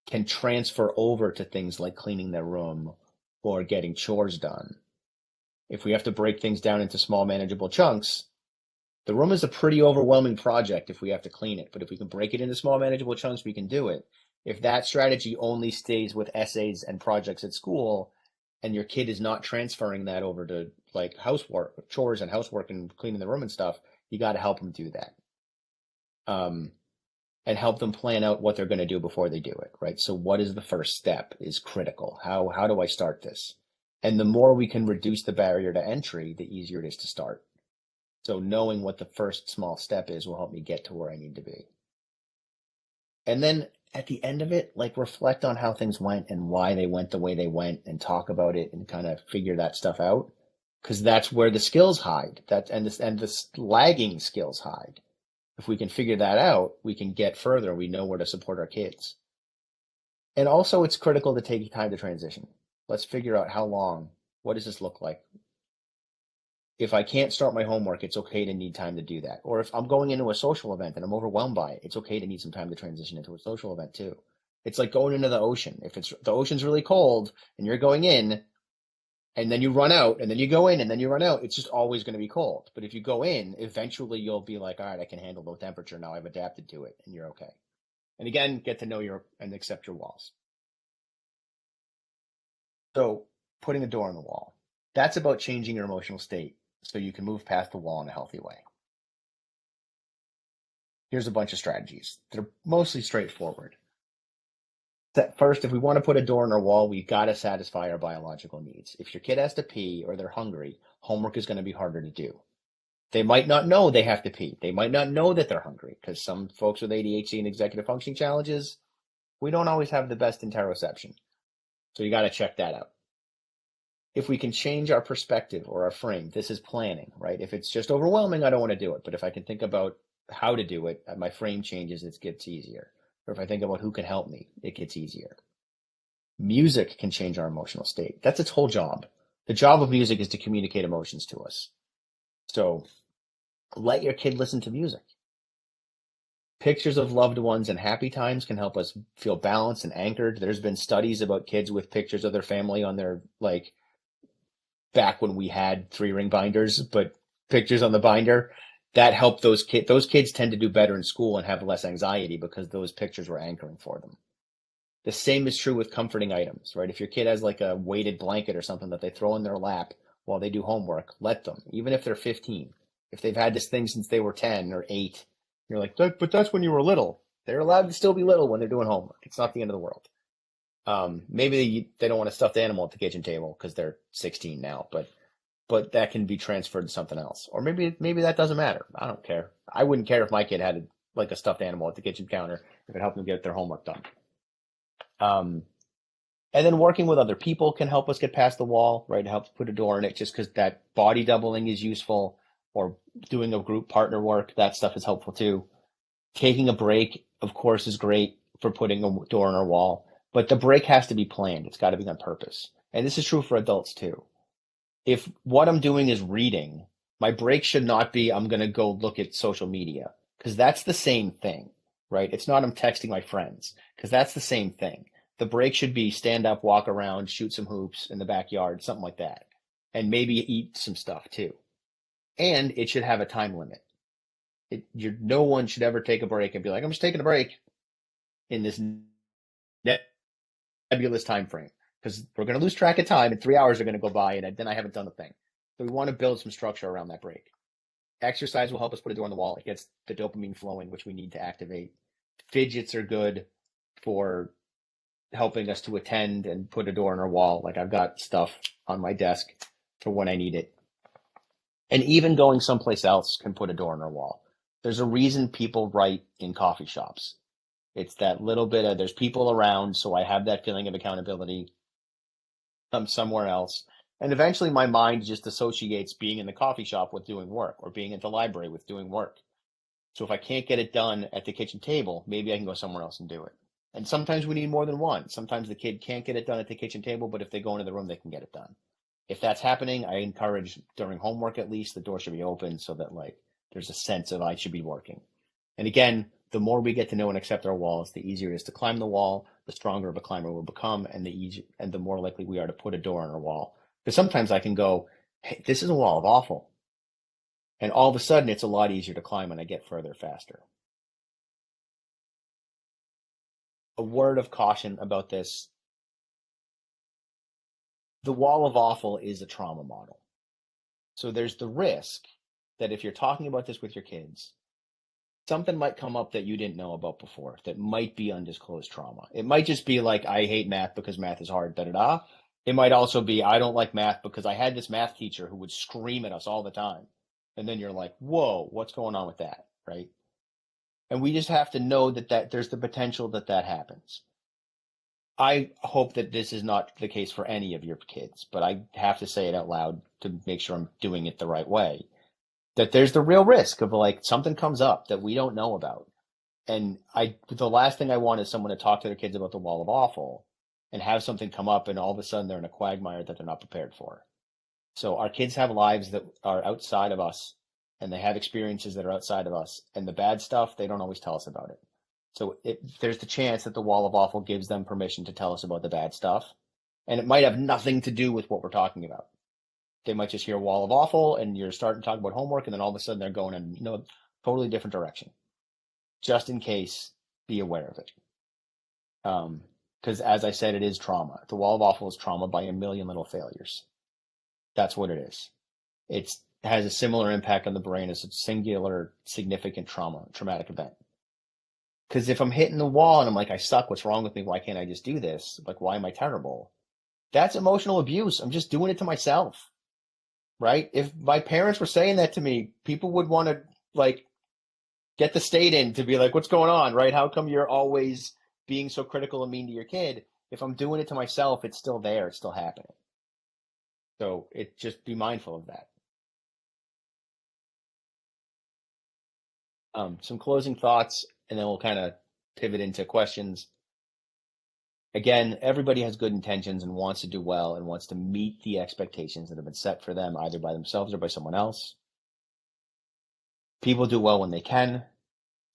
can transfer over to things like cleaning their room or getting chores done. If we have to break things down into small, manageable chunks, the room is a pretty overwhelming project if we have to clean it. But if we can break it into small, manageable chunks, we can do it. If that strategy only stays with essays and projects at school, and your kid is not transferring that over to like housework, chores and housework and cleaning the room and stuff, you got to help them do that. and help them plan out what they're going to do before they do it, right? So what is the first step is critical. How do I start this? And the more we can reduce the barrier to entry, the easier it is to start. So knowing what the first small step is will help me get to where I need to be. And then at the end of it, like reflect on how things went and why they went the way they went and talk about it and kind of figure that stuff out. Because that's where the skills hide. And the lagging skills hide. If we can figure that out, we can get further. We know where to support our kids. And also it's critical to take time to transition. Let's figure out how long, what does this look like? If I can't start my homework, it's okay to need time to do that. Or if I'm going into a social event and I'm overwhelmed by it, it's okay to need some time to transition into a social event too. It's like going into the ocean. If the ocean's really cold and you're going in and then you run out and then you go in and then you run out, it's just always going to be cold. But if you go in, eventually you'll be like, all right, I can handle low temperature now. I've adapted to it and you're okay. And again, get to know and accept your walls. So putting a door on the wall, that's about changing your emotional state so you can move past the wall in a healthy way. Here's a bunch of strategies that are mostly straightforward. First, if we want to put a door on our wall, we got to satisfy our biological needs. If your kid has to pee or they're hungry, homework is going to be harder to do. They might not know they have to pee. They might not know that they're hungry because some folks with ADHD and executive functioning challenges, we don't always have the best interoception. So you got to check that out. If we can change our perspective or our frame, this is planning, right? If it's just overwhelming, I don't want to do it. But if I can think about how to do it, my frame changes, it gets easier. Or if I think about who can help me, it gets easier. Music can change our emotional state. That's its whole job. The job of music is to communicate emotions to us. So let your kid listen to music. Pictures of loved ones and happy times can help us feel balanced and anchored. There's been studies about kids with pictures of their family on their, like, back when we had 3-ring binders, but pictures on the binder, that helped those kids. Those kids tend to do better in school and have less anxiety because those pictures were anchoring for them. The same is true with comforting items, right? If your kid has like a weighted blanket or something that they throw in their lap while they do homework, let them, even if they're 15. If they've had this thing since they were 10 or 8, you're like, but that's when you were little. They're allowed to still be little when they're doing homework. It's not the end of the world. Maybe they don't want a stuffed animal at the kitchen table because they're 16 now, but that can be transferred to something else. Or maybe that doesn't matter. I don't care. I wouldn't care if my kid had like a stuffed animal at the kitchen counter if it helped them get their homework done. And then working with other people can help us get past the wall, right? It helps put a door in it just because that body doubling is useful, or doing a group partner work, that stuff is helpful too. Taking a break, of course, is great for putting a door on our wall, but the break has to be planned. It's got to be on purpose. And this is true for adults too. If what I'm doing is reading, my break should not be I'm going to go look at social media because that's the same thing, right? It's not I'm texting my friends because that's the same thing. The break should be stand up, walk around, shoot some hoops in the backyard, something like that. And maybe eat some stuff too. And it should have a time limit. No one should ever take a break and be like, I'm just taking a break in this nebulous time frame because we're going to lose track of time and 3 hours are going to go by and then I haven't done the thing. So we want to build some structure around that break. Exercise will help us put a door on the wall. It gets the dopamine flowing, which we need to activate. Fidgets are good for helping us to attend and put a door on our wall. Like I've got stuff on my desk for when I need it. And even going someplace else can put a door on our wall. There's a reason people write in coffee shops. It's that little bit of there's people around, so I have that feeling of accountability. I'm somewhere else. And eventually my mind just associates being in the coffee shop with doing work or being at the library with doing work. So if I can't get it done at the kitchen table, maybe I can go somewhere else and do it. And sometimes we need more than one. Sometimes the kid can't get it done at the kitchen table, but if they go into the room, they can get it done. If that's happening, I encourage during homework at least, the door should be open so that like there's a sense of I should be working. And again, the more we get to know and accept our walls, the easier it is to climb the wall, the stronger of a climber we'll become, and the more likely we are to put a door on our wall. Because sometimes I can go, hey, this is a wall of awful. And all of a sudden it's a lot easier to climb when I get further faster. A word of caution about this. The wall of awful is a trauma model. So there's the risk that if you're talking about this with your kids, something might come up that you didn't know about before that might be undisclosed trauma. It might just be like, I hate math because math is hard, da da da. It might also be, I don't like math because I had this math teacher who would scream at us all the time. And then you're like, whoa, what's going on with that? Right. And we just have to know that there's the potential that that happens. I hope that this is not the case for any of your kids, but I have to say it out loud to make sure I'm doing it the right way. That there's the real risk of like something comes up that we don't know about. And the last thing I want is someone to talk to their kids about the wall of awful and have something come up and all of a sudden they're in a quagmire that they're not prepared for. So our kids have lives that are outside of us and they have experiences that are outside of us, and the bad stuff, they don't always tell us about it. So there's the chance that the wall of awful gives them permission to tell us about the bad stuff. And it might have nothing to do with what we're talking about. They might just hear wall of awful and you're starting to talk about homework, and then all of a sudden they're going in a totally different direction. Just in case, be aware of it. Because as I said, it is trauma. The wall of awful is trauma by a million little failures. That's what it is. It has a similar impact on the brain as a singular significant traumatic event. Because if I'm hitting the wall and I'm like, I suck, what's wrong with me? Why can't I just do this? Like, why am I terrible? That's emotional abuse. I'm just doing it to myself, right? If my parents were saying that to me, people would want to like get the state in to be like, what's going on, right? How come you're always being so critical and mean to your kid? If I'm doing it to myself, it's still there. It's still happening. So just be mindful of that. Some closing thoughts, and then we'll kind of pivot into questions. Again, everybody has good intentions and wants to do well and wants to meet the expectations that have been set for them, either by themselves or by someone else. People do well when they can.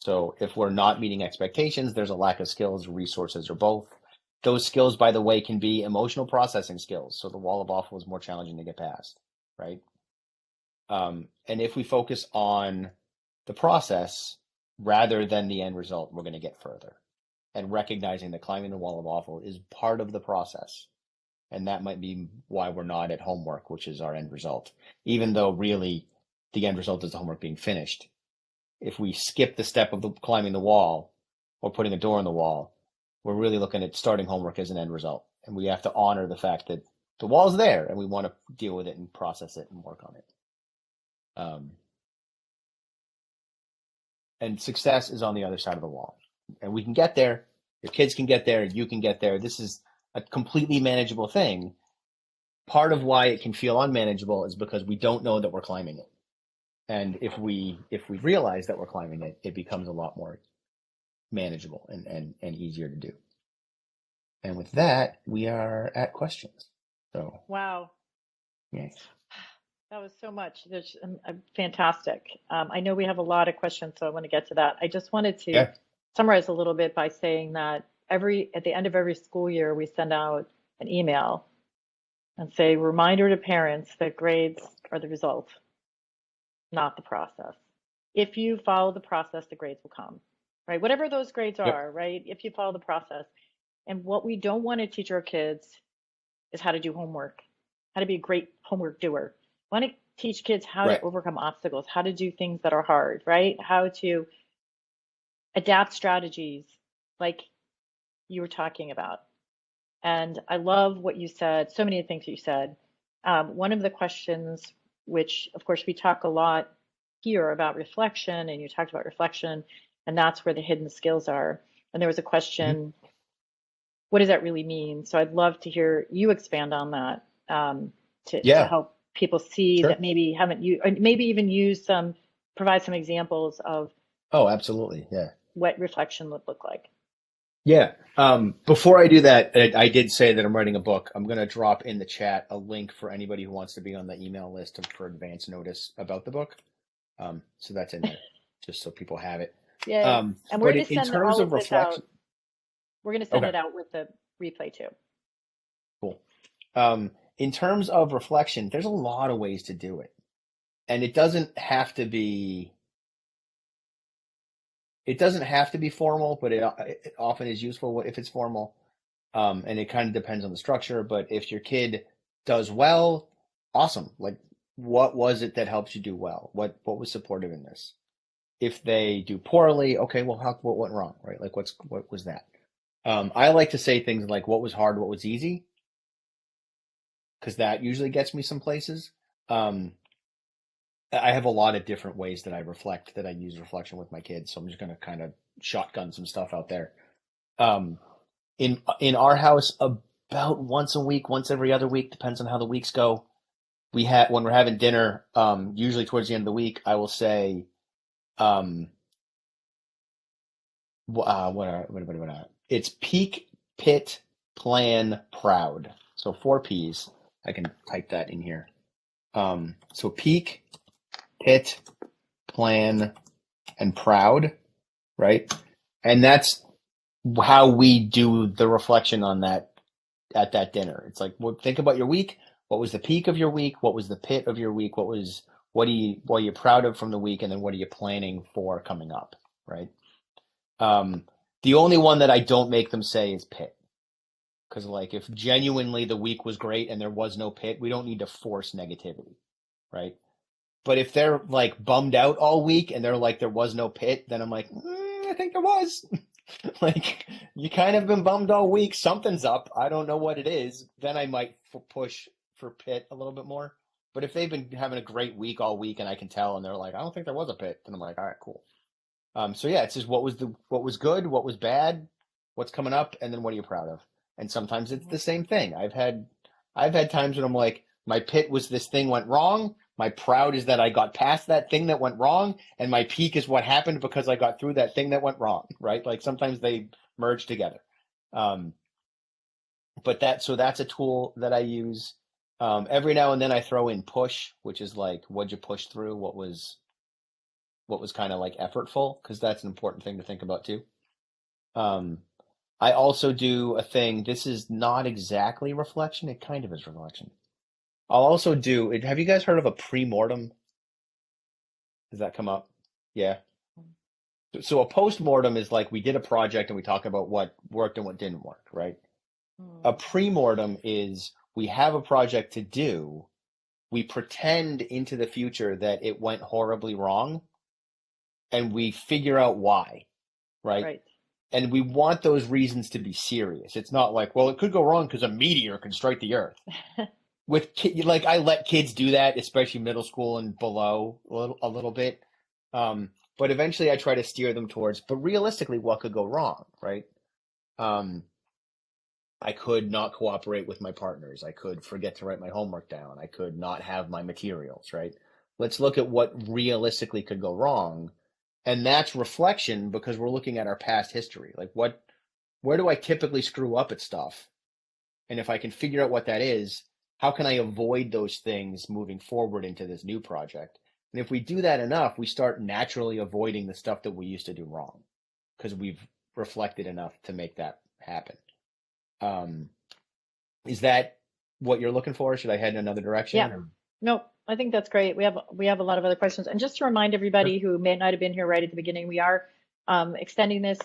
So if we're not meeting expectations, there's a lack of skills, resources, or both. Those skills, by the way, can be emotional processing skills. So the wall of awful is more challenging to get past, right? And if we focus on the process rather than the end result, we're going to get further. And recognizing that climbing the wall of awful is part of the process. And that might be why we're not at homework, which is our end result, even though really the end result is the homework being finished. If we skip the step of climbing the wall or putting a door in the wall, we're really looking at starting homework as an end result. And we have to honor the fact that the wall's there and we want to deal with it and process it and work on it. And success is on the other side of the wall. And we can get there. Your kids can get there. You can get there. This is a completely manageable thing. Part of why it can feel unmanageable is because we don't know that we're climbing it. And if we realize that we're climbing it, it becomes a lot more manageable and easier to do. And with that, we are at questions. So Wow. yes. That was so much. There's fantastic. I know we have a lot of questions, so I want to get to that. I just wanted to Yeah. summarize a little bit by saying that at the end of every school year, we send out an email and say, reminder to parents that grades are the result, not the process. If you follow the process, the grades will come, right? Whatever those grades Yep. are, right? If you follow the process. And what we don't want to teach our kids is how to do homework, how to be a great homework doer. We want to teach kids how to Right. overcome obstacles, how to do things that are hard, right? How to adapt strategies like you were talking about. And I love what you said, so many things you said. One of the questions, which of course we talk a lot here about reflection, and you talked about reflection, and that's where the hidden skills are. And there was a Mm-hmm. question, what does that really mean? So I'd love to hear you expand on that, to Yeah, help people see sure. that maybe haven't you, or maybe even use some, provide some examples of Oh, absolutely. Yeah. what reflection would look like. Yeah. Before I do that, I did say that I'm writing a book. I'm going to drop in the chat a link for anybody who wants to be on the email list for advance notice about the book. So that's in there, just so people have it. Yay. And we're But going to in send terms all of of this out. reflection, We're going to send okay, it out with the replay too. cool. In terms of reflection, there's a lot of ways to do it, and it doesn't have to be. It doesn't have to be formal, but it often is useful if it's formal. And it kind of depends on the structure. But if your kid does well, awesome. Like, what was it that helps you do well? What was supportive in this? If they do poorly, okay, well, what went wrong, right? Like, what was that? I like to say things like, what was hard, what was easy, because that usually gets me some places. Um, I have a lot of different ways that I reflect, that I use reflection with my kids. So I'm just going to kind of shotgun some stuff out there. Um, in our house, about once a week, once every other week, depends on how the weeks go. When we're having dinner, usually towards the end of the week, I will say, um, it's peak, pit, plan, proud. So 4 P's. I can type that in here. So peak, pit, plan, and proud, right? And that's how we do the reflection on that at that dinner. It's like, well, think about your week. What was the peak of your week? What was the pit of your week? What are you proud of from the week? And then what are you planning for coming up, right? Um, the only one that I don't make them say is pit. Because like if genuinely the week was great and there was no pit, we don't need to force negativity, right? But if they're like bummed out all week and they're like there was no pit, then I'm like, I think there was. Like you kind of been bummed all week. Something's up. I don't know what it is. Then I might push for pit a little bit more. But if they've been having a great week all week and I can tell and they're like, I don't think there was a pit, then I'm like, all right, cool. So yeah, it's just what was good, what was bad, what's coming up, and then what are you proud of? And sometimes it's the same thing. I've had times when I'm like, my pit was this thing went wrong. My proud is that I got past that thing that went wrong, and my peak is what happened because I got through that thing that went wrong, right? Like sometimes they merge together. Um, but that's a tool that I use. Every now and then I throw in push, which is like, what'd you push through? What was kind of like effortful, because that's an important thing to think about too. Um, I also do a thing. This is not exactly reflection. It kind of is reflection. I'll also do it. Have you guys heard of a pre-mortem? Does that come up? Yeah. So a post-mortem is like we did a project and we talk about what worked and what didn't work, right? A Mm. pre-mortem is we have a project to do. We pretend into the future that it went horribly wrong and we figure out why, right? Right. And we want those reasons to be serious. It's not like, well, it could go wrong because a meteor can strike the earth. Like I let kids do that, especially middle school and below a little bit. But eventually I try to steer them towards, but realistically, what could go wrong, right? Um, I could not cooperate with my partners. I could forget to write my homework down. I could not have my materials, right? Let's look at what realistically could go wrong. And that's reflection because we're looking at our past history. Like where do I typically screw up at stuff? And if I can figure out what that is, how can I avoid those things moving forward into this new project? And if we do that enough, we start naturally avoiding the stuff that we used to do wrong because we've reflected enough to make that happen. Um, is that what you're looking for? Should I head in another Yeah. direction? Or? No, I think that's great. We have a lot of other questions. And just to remind Sure. everybody who may not have been here right at the beginning, we are extending this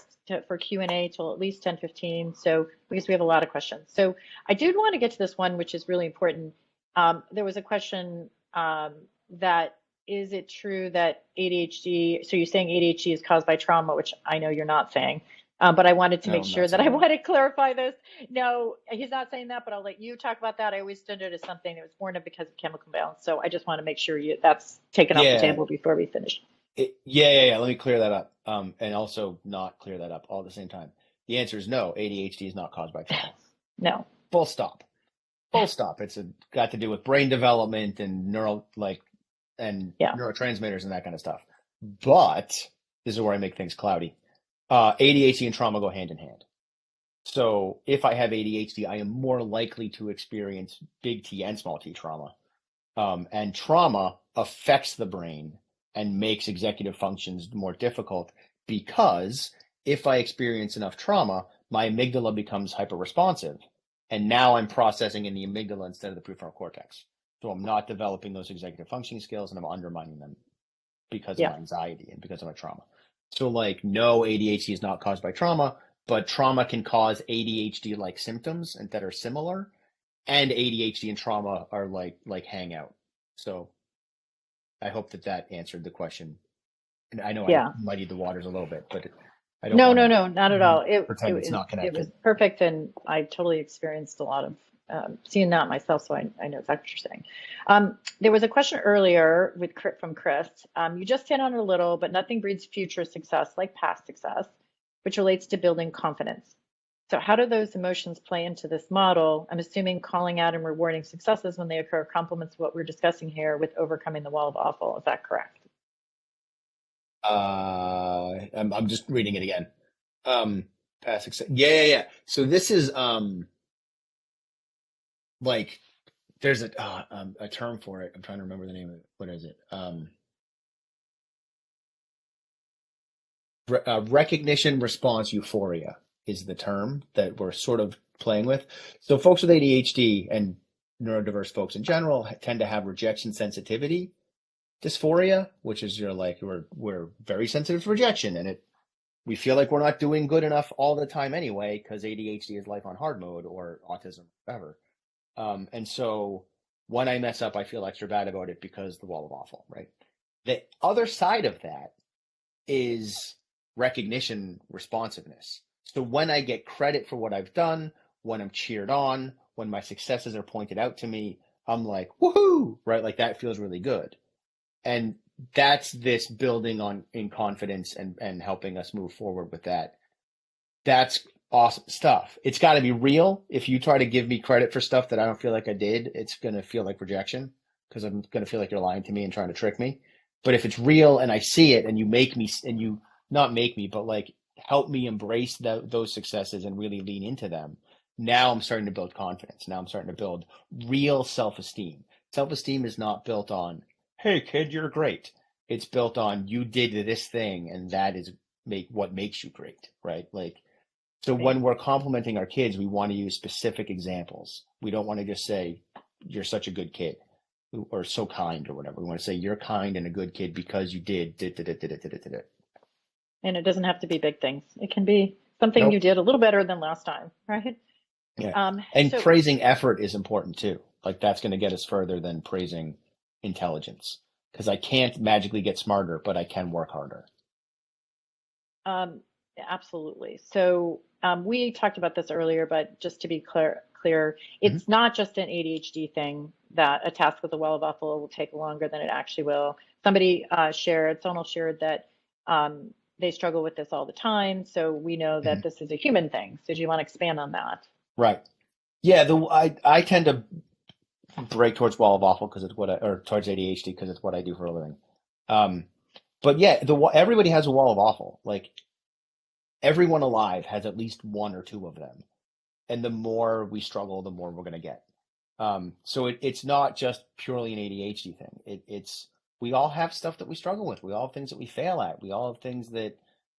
for Q&A till at least 10:15. So because we have a lot of questions. So I did want to get to this one, which is really important. There was a question that is it true that ADHD, so you're saying ADHD is caused by trauma, which I know you're not saying, but I wanted to No, make I'm sure not that I saying that. want to clarify this. No, he's not saying that, but I'll let you talk about that. I always stood it as something that was born of because of chemical imbalance. So I just want to make sure that's taken off the Yeah. table before we finish. Yeah. Let me clear that up. And also not clear that up all at the same time. The answer is no. ADHD is not caused by trauma. No. Full stop. Full stop. It's got to do with brain development and and Yeah. neurotransmitters and that kind of stuff. But this is where I make things cloudy. ADHD and trauma go hand in hand. So if I have ADHD, I am more likely to experience big T and small t trauma. And trauma affects the brain and makes executive functions more difficult because if I experience enough trauma, my amygdala becomes hyperresponsive. And now I'm processing in the amygdala instead of the prefrontal cortex. So I'm not developing those executive functioning skills and I'm undermining them because of Yeah. my anxiety and because of my trauma. So like no, ADHD is not caused by trauma, but trauma can cause ADHD like symptoms and that are similar, and ADHD and trauma are like hang out. So I hope that answered the question And I know I Yeah. muddied the waters a little bit, but I don't No, want no, to no, not at all. pretend it's not It was connected. perfect, and I totally experienced a lot of seeing that myself, so I know exactly what you're saying. There was a question earlier from Chris. You just hit on it a little, but nothing breeds future success like past success, which relates to building confidence. So how do those emotions play into this model? I'm assuming calling out and rewarding successes when they occur complements what we're discussing here with overcoming the wall of awful. Is that correct? I'm just reading it again. Um, Past success. Yeah, yeah, yeah. So this is like there's a term for it. I'm trying to remember the name of it. What is it? Recognition response euphoria is the term that we're sort of playing with. So folks with ADHD and neurodiverse folks in general tend to have rejection sensitivity dysphoria, which is you're like we're very sensitive to rejection, and we feel like we're not doing good enough all the time anyway because ADHD is life on hard mode or autism, whatever. And so when I mess up, I feel extra bad about it because the wall of awful, right? The other side of that is recognition responsiveness. So when I get credit for what I've done, when I'm cheered on, when my successes are pointed out to me, I'm like, woohoo, right? Like that feels really good. And that's this building on in confidence and helping us move forward with that. That's awesome stuff. It's got to be real. If you try to give me credit for stuff that I don't feel like I did, it's going to feel like rejection because I'm going to feel like you're lying to me and trying to trick me. But if it's real and I see it and you make me, and you not make me, but like help me embrace those successes and really lean into them, now I'm starting to build confidence. Now I'm starting to build real self-esteem. Self-esteem is not built on, hey, kid, you're great. It's built on you did this thing and that is what makes you great, right? Like, so Right. when we're complimenting our kids, we want to use specific examples. We don't want to just say, you're such a good kid or so kind or whatever. We want to say, you're kind and a good kid because you did. And it doesn't have to be big things. It can be something you Nope. did a little better than last time, right? Yeah. Um, And so praising effort is important too. Like that's going to get us further than praising intelligence because I can't magically get smarter, but I can work harder. Um, absolutely. So we talked about this earlier, but just to be clear, Mhm. it's not just an ADHD thing that a task with a well of awful will take longer than it actually will. Somebody Sonal shared that they struggle with this all the time. So we know that Mhm. this is a human thing. So do you want to expand on that? Right. Yeah. I tend to break towards wall of awful because it's or towards ADHD because it's what I do for a living. Um, but yeah, everybody has a wall of awful. Like everyone alive has at least one or two of them, and the more we struggle, the more we're going to get. So it's not just purely an ADHD thing. It's we all have stuff that we struggle with. We all have things that we fail at. We all have things that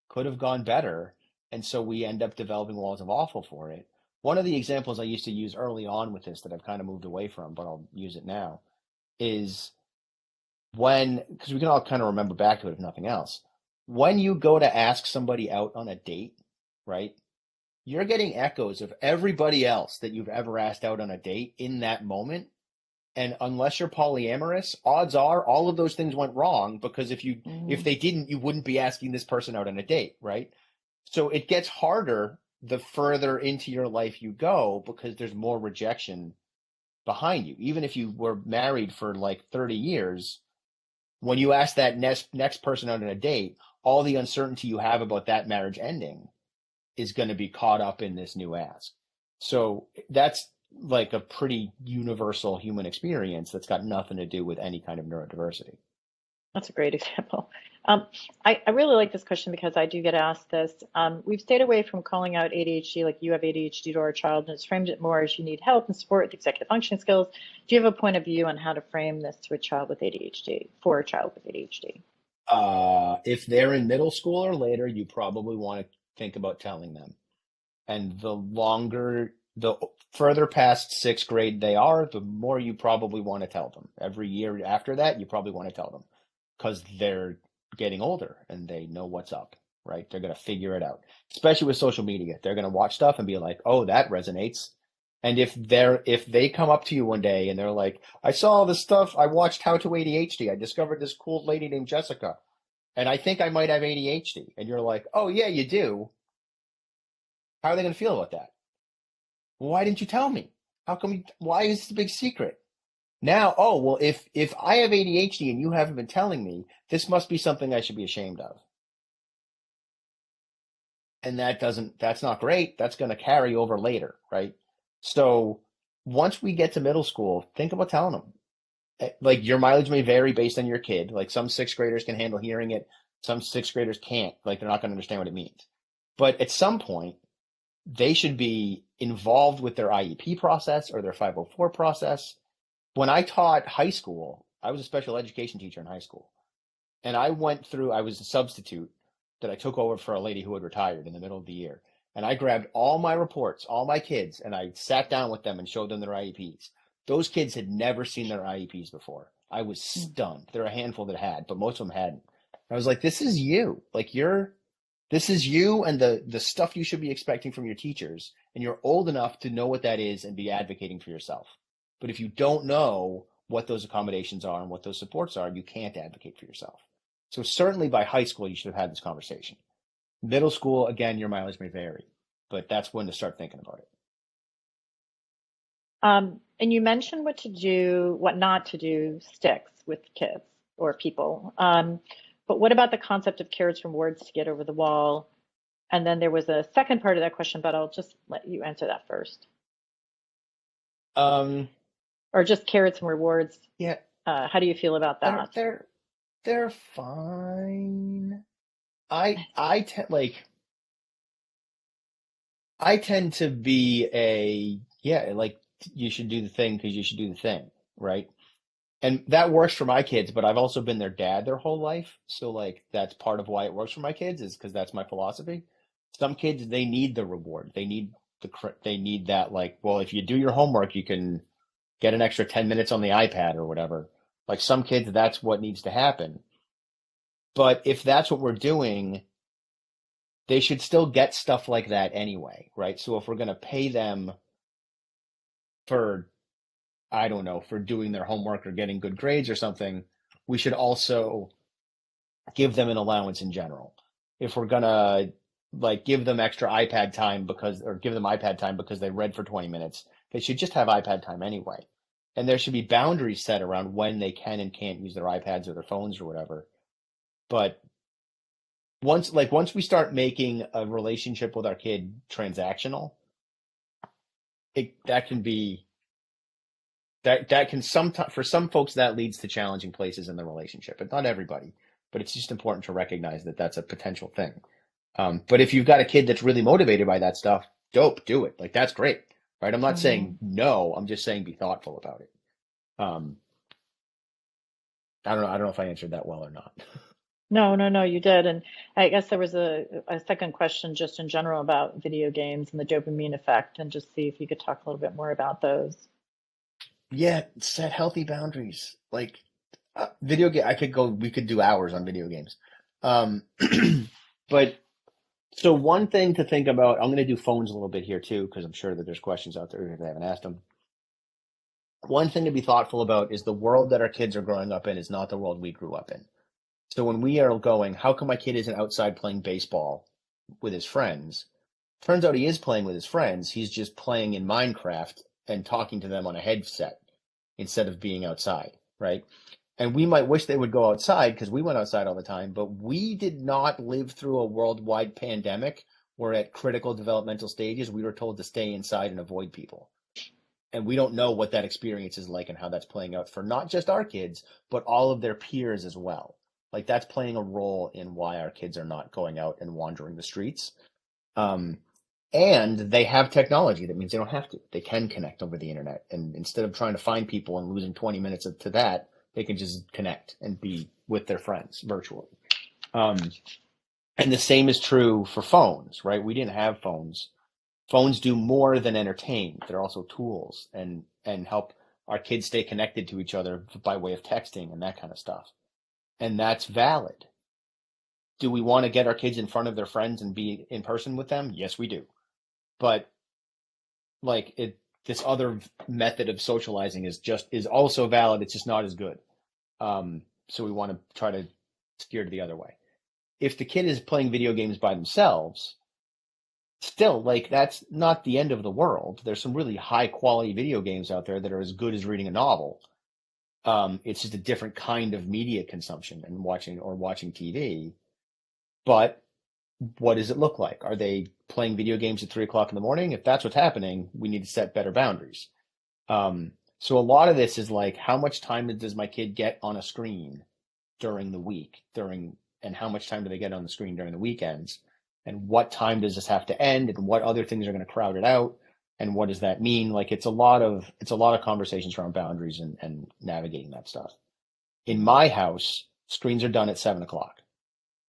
could have gone better, and so we end up developing walls of awful for it. One of the examples I used to use early on with this that I've kind of moved away from, but I'll use it now, is because we can all kind of remember back to it if nothing else. When you go to ask somebody out on a date, right? You're getting echoes of everybody else that you've ever asked out on a date in that moment. And unless you're polyamorous, odds are all of those things went wrong because if Mm. they didn't, you wouldn't be asking this person out on a date, right? So it gets harder the further into your life you go because there's more rejection behind you. Even if you were married for like 30 years, when you ask that next person out on a date, all the uncertainty you have about that marriage ending is going to be caught up in this new ask. So that's like a pretty universal human experience that's got nothing to do with any kind of neurodiversity. That's a great example. Um, I really like this question because I do get asked this. We've stayed away from calling out ADHD like you have ADHD to our child, and it's framed it more as you need help and support with executive functioning skills. Do you have a point of view on how to frame this to a child with ADHD, for a child with ADHD? If they're in middle school or later, you probably want to think about telling them. And the further past sixth grade they are, the more you probably want to tell them. Every year after that, you probably want to tell them because they're getting older and they know what's up, right? They're going to figure it out, especially with social media. They're going to watch stuff and be like, oh, that resonates. And if they come up to you one day and they're like, I saw all this stuff, I watched How to ADHD, I discovered this cool lady named Jessica. and I think I might have ADHD. And you're like, oh, yeah, you do. How are they going to feel about that? Well, why didn't you tell me? Why is this a big secret? Now, oh, well, if I have ADHD and you haven't been telling me, this must be something I should be ashamed of. And that's not great. That's going to carry over later, right? So once we get to middle school, think about telling them. Like your mileage may vary based on your kid. Like some sixth graders can handle hearing it, some sixth graders can't. Like they're not going to understand what it means. But at some point, they should be involved with their IEP process or their 504 process. When I taught high school, I was a special education teacher in high school. And I was a substitute that I took over for a lady who had retired in the middle of the year. And I grabbed all my reports, all my kids, and I sat down with them and showed them their IEPs. Those kids had never seen their IEPs before. I was stunned. There are a handful that had, but most of them hadn't. I was like, this is you. This is you and the stuff you should be expecting from your teachers. And you're old enough to know what that is and be advocating for yourself. But if you don't know what those accommodations are and what those supports are, you can't advocate for yourself. So certainly by high school, you should have had this conversation. Middle school, again, your mileage may vary, but that's when to start thinking about it. And you mentioned what not to do sticks with kids or people. But what about the concept of carrots and rewards to get over the wall? And then there was a second part of that question, but I'll just let you answer that first. Or just carrots and rewards. Yeah. How do you feel about that? They're fine. I tend to be like you should do the thing because you should do the thing, right? And that works for my kids, but I've also been their dad their whole life. So like that's part of why it works for my kids is because that's my philosophy. Some kids, they need the reward. They need that like, well, if you do your homework, you can get an extra 10 minutes on the iPad or whatever. Like some kids, that's what needs to happen. But if that's what we're doing, they should still get stuff like that anyway, right? So if we're going to pay them for, I don't know, for doing their homework or getting good grades or something, we should also give them an allowance in general. If we're going to like give them extra iPad time give them iPad time because they read for 20 minutes, they should just have iPad time anyway. And there should be boundaries set around when they can and can't use their iPads or their phones or whatever. But once we start making a relationship with our kid transactional, that can sometimes, for some folks, that leads to challenging places in the relationship, but not everybody. But it's just important to recognize that that's a potential thing. But if you've got a kid that's really motivated by that stuff, dope, do it. Like that's great, right? I'm not saying no. I'm just saying be thoughtful about it. I don't know if I answered that well or not. No, you did. And I guess there was a second question just in general about video games and the dopamine effect, and just see if you could talk a little bit more about those. Yeah, set healthy boundaries. Like we could do hours on video games. But so one thing to think about, I'm going to do phones a little bit here too, because I'm sure that there's questions out there if they haven't asked them. One thing to be thoughtful about is the world that our kids are growing up in is not the world we grew up in. So when we are going, how come my kid isn't outside playing baseball with his friends? Turns out he is playing with his friends. He's just playing in Minecraft and talking to them on a headset instead of being outside, right? And we might wish they would go outside because we went outside all the time, but we did not live through a worldwide pandemic where at critical developmental stages we were told to stay inside and avoid people. And we don't know what that experience is like and how that's playing out for not just our kids, but all of their peers as well. Like that's playing a role in why our kids are not going out and wandering the streets. And they have technology that means they don't have to. They can connect over the internet. And instead of trying to find people and losing 20 minutes to that, they can just connect and be with their friends virtually. And the same is true for phones, right? We didn't have phones. Phones do more than entertain. They're also tools and help our kids stay connected to each other by way of texting and that kind of stuff. And that's valid. Do we want to get our kids in front of their friends and be in person with them? Yes, we do. But this other method of socializing is also valid. It's just not as good. So we want to try to steer to the other way. if the kid is playing video games by themselves, still, like, that's not the end of the world. There's some really high quality video games out there that are as good as reading a novel. It's just a different kind of media consumption and watching TV. But what does it look like? Are they playing video games at 3 o'clock in the morning? If that's what's happening, we need to set better boundaries. So a lot of this is like, how much time does my kid get on a screen during the week, and how much time do they get on the screen during the weekends? And what time does this have to end? And what other things are going to crowd it out? And what does that mean? Like, it's a lot of conversations around boundaries and navigating that stuff. In my house, screens are done at 7 o'clock.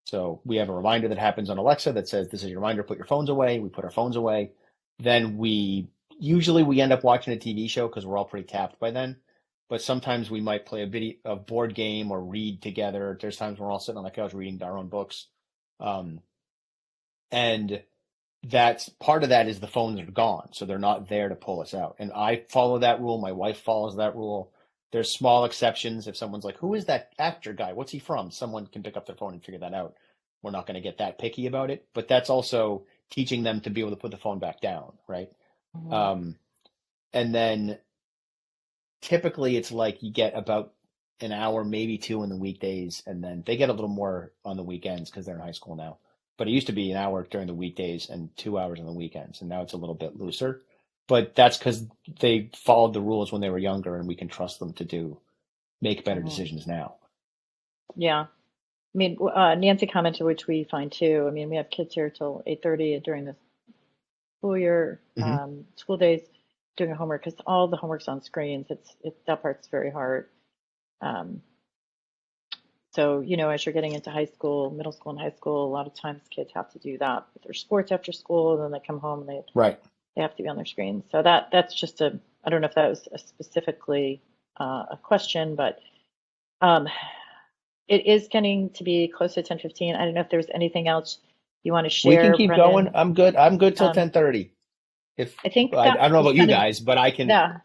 So we have a reminder that happens on Alexa that says, this is your reminder, put your phones away. We put our phones away. Then we end up watching a TV show because we're all pretty tapped by then. But sometimes we might play a board game or read together. There's times we're all sitting on the couch reading our own books. And that's part of that is the phones are gone. So they're not there to pull us out. And I follow that rule. My wife follows that rule. There's small exceptions. If someone's like, who is that actor guy? What's he from? Someone can pick up their phone and figure that out. We're not going to get that picky about it. But that's also teaching them to be able to put the phone back down, right? And then typically it's like you get about an hour, maybe two in the weekdays, and then they get a little more on the weekends because they're in high school now. But it used to be an hour during the weekdays and 2 hours on the weekends, and now it's a little bit looser. But that's because they followed the rules when they were younger, and we can trust them to make better decisions now. Yeah. I mean, Nancy commented, which we find too. I mean, we have kids here till 8:30 during the school year, school days, doing homework because all the homework's on screens. That part's very hard. So, as you're getting into high school, middle school and high school, a lot of times kids have to do that with their sports after school, and then they come home and they have to be on their screens. So that's just I don't know if that was specifically a question, but it is getting to be close to 10:15. I don't know if there's anything else you want to share. We can keep Brendan. going. I'm good till 10:30. I think I don't know about you guys, but I can. Yeah.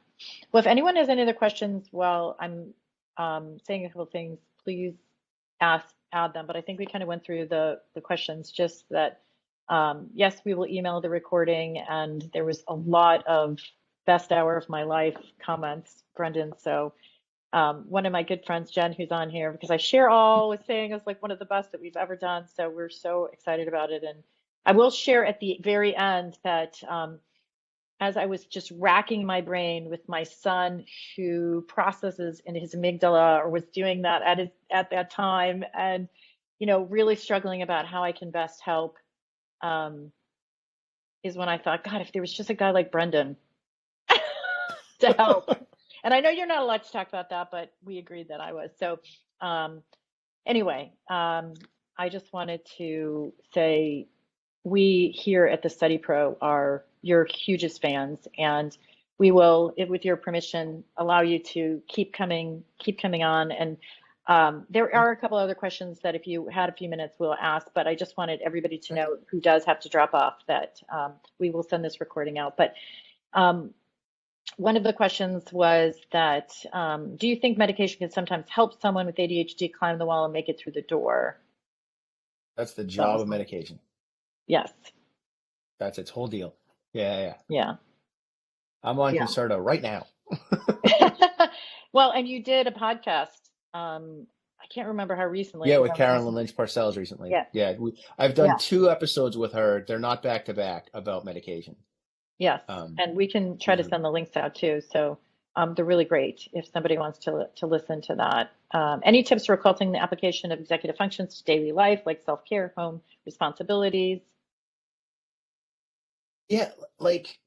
Well, if anyone has any other questions while I'm saying a couple of things, please add them. But I think we kind of went through the questions. Just that, yes, we will email the recording, and there was a lot of best hour of my life comments, Brendan. So one of my good friends, Jen, who's on here, because I share all, was saying it's like one of the best that we've ever done. So we're so excited about it. And I will share at the very end that as I was just racking my brain with my son who processes in his amygdala, or was doing that at that time, and really struggling about how I can best help, is when I thought, God, if there was just a guy like Brendan to help. And I know you're not allowed to talk about that, but we agreed that I was. So anyway, I just wanted to say we here at the StudyPro are your hugest fans, and we will, with your permission, allow you to keep coming on. And there are a couple other questions that if you had a few minutes, we'll ask, but I just wanted everybody to know who does have to drop off that we will send this recording out. But one of the questions was that, do you think medication can sometimes help someone with ADHD climb the wall and make it through the door? That's the job of medication. Yes. That's its whole deal. Yeah. I'm on Concerto right now. Well, and you did a podcast. I can't remember how recently. Yeah, with Carolyn Lynch Parcells recently. Yeah. I've done 2 episodes with her. They're not back to back about medication. Yes, and we can try to send the links out too. So they're really great if somebody wants to listen to that. Any tips for occulting the application of executive functions to daily life, like self-care, home responsibilities? Yeah, like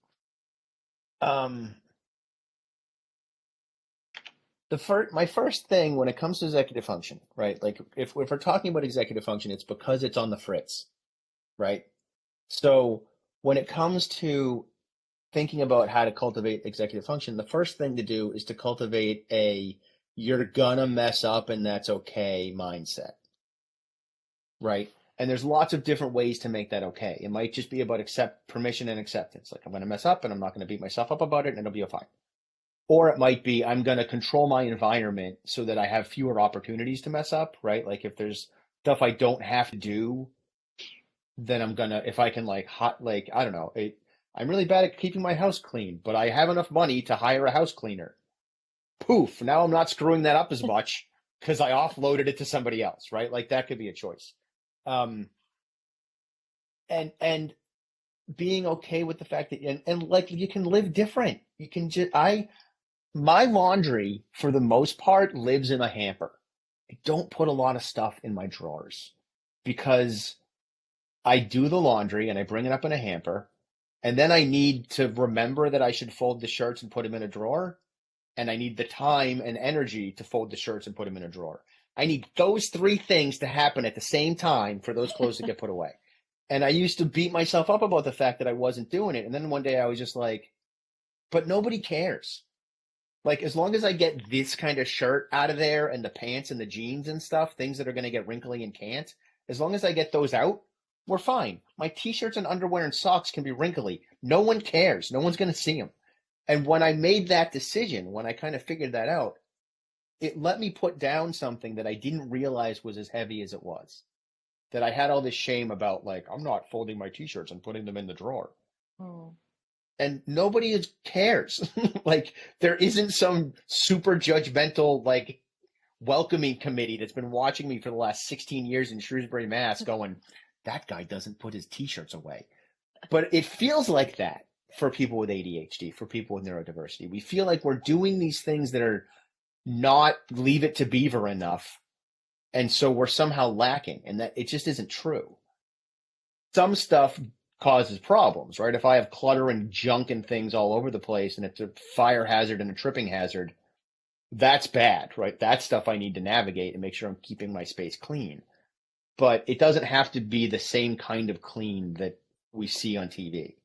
my first thing when it comes to executive function, right? Like if we're talking about executive function, it's because it's on the fritz, right? So when it comes to thinking about how to cultivate executive function, the first thing to do is to cultivate a you're gonna mess up and that's okay mindset, right? And there's lots of different ways to make that okay. It might just be about permission and acceptance. Like, I'm gonna mess up and I'm not gonna beat myself up about it and it'll be fine. Or it might be, I'm gonna control my environment so that I have fewer opportunities to mess up, right? Like if there's stuff I don't have to do, then I'm gonna, if I can I don't know, I'm really bad at keeping my house clean, but I have enough money to hire a house cleaner. Poof, now I'm not screwing that up as much because I offloaded it to somebody else, right? Like that could be a choice. Um, and being okay with the fact that, and like you can live different. You can just, my laundry for the most part lives in a hamper. I don't put a lot of stuff in my drawers because I do the laundry and I bring it up in a hamper. And then I need to remember that I should fold the shirts and put them in a drawer. And I need the time and energy to fold the shirts and put them in a drawer. I need those three things to happen at the same time for those clothes to get put away. And I used to beat myself up about the fact that I wasn't doing it. And then one day I was just like, but nobody cares. Like, as long as I get this kind of shirt out of there and the pants and the jeans and stuff, things that are going to get wrinkly and can't, as long as I get those out, we're fine. My t-shirts and underwear and socks can be wrinkly. No one cares. No one's going to see them. And when I made that decision, when I kind of figured that out, it let me put down something that I didn't realize was as heavy as it was. That I had all this shame about, like, I'm not folding my t-shirts and putting them in the drawer. Mm. And nobody cares. Like, there isn't some super judgmental, like, welcoming committee that's been watching me for the last 16 years in Shrewsbury, Mass, going, that guy doesn't put his t-shirts away. But it feels like that for people with ADHD, for people with neurodiversity. We feel like we're doing these things that are not leave it to beaver enough. And so we're somehow lacking, and that it just isn't true. Some stuff causes problems, right? If I have clutter and junk and things all over the place and it's a fire hazard and a tripping hazard, that's bad, right? That's stuff I need to navigate and make sure I'm keeping my space clean. But it doesn't have to be the same kind of clean that we see on TV.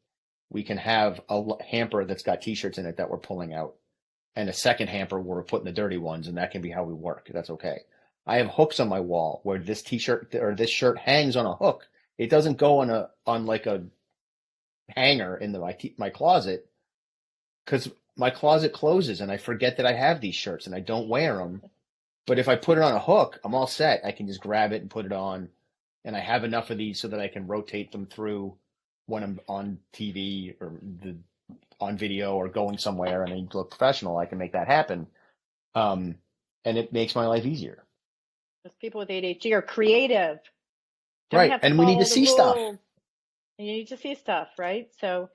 We can have a hamper that's got t-shirts in it that we're pulling out, and a second hamper where we're putting the dirty ones, and that can be how we work. That's okay. I have hooks on my wall where this t-shirt or this shirt hangs on a hook. It doesn't go on like a hanger in my closet because my closet closes and I forget that I have these shirts and I don't wear them. But if I put it on a hook, I'm all set. I can just grab it and put it on, and I have enough of these so that I can rotate them through when I'm on TV or on video or going somewhere and I need to look professional. I can make that happen, and it makes my life easier. Those people with ADHD are creative. Don't Right, have to and we need to follow the see stuff. rules. You need to see stuff, right? So,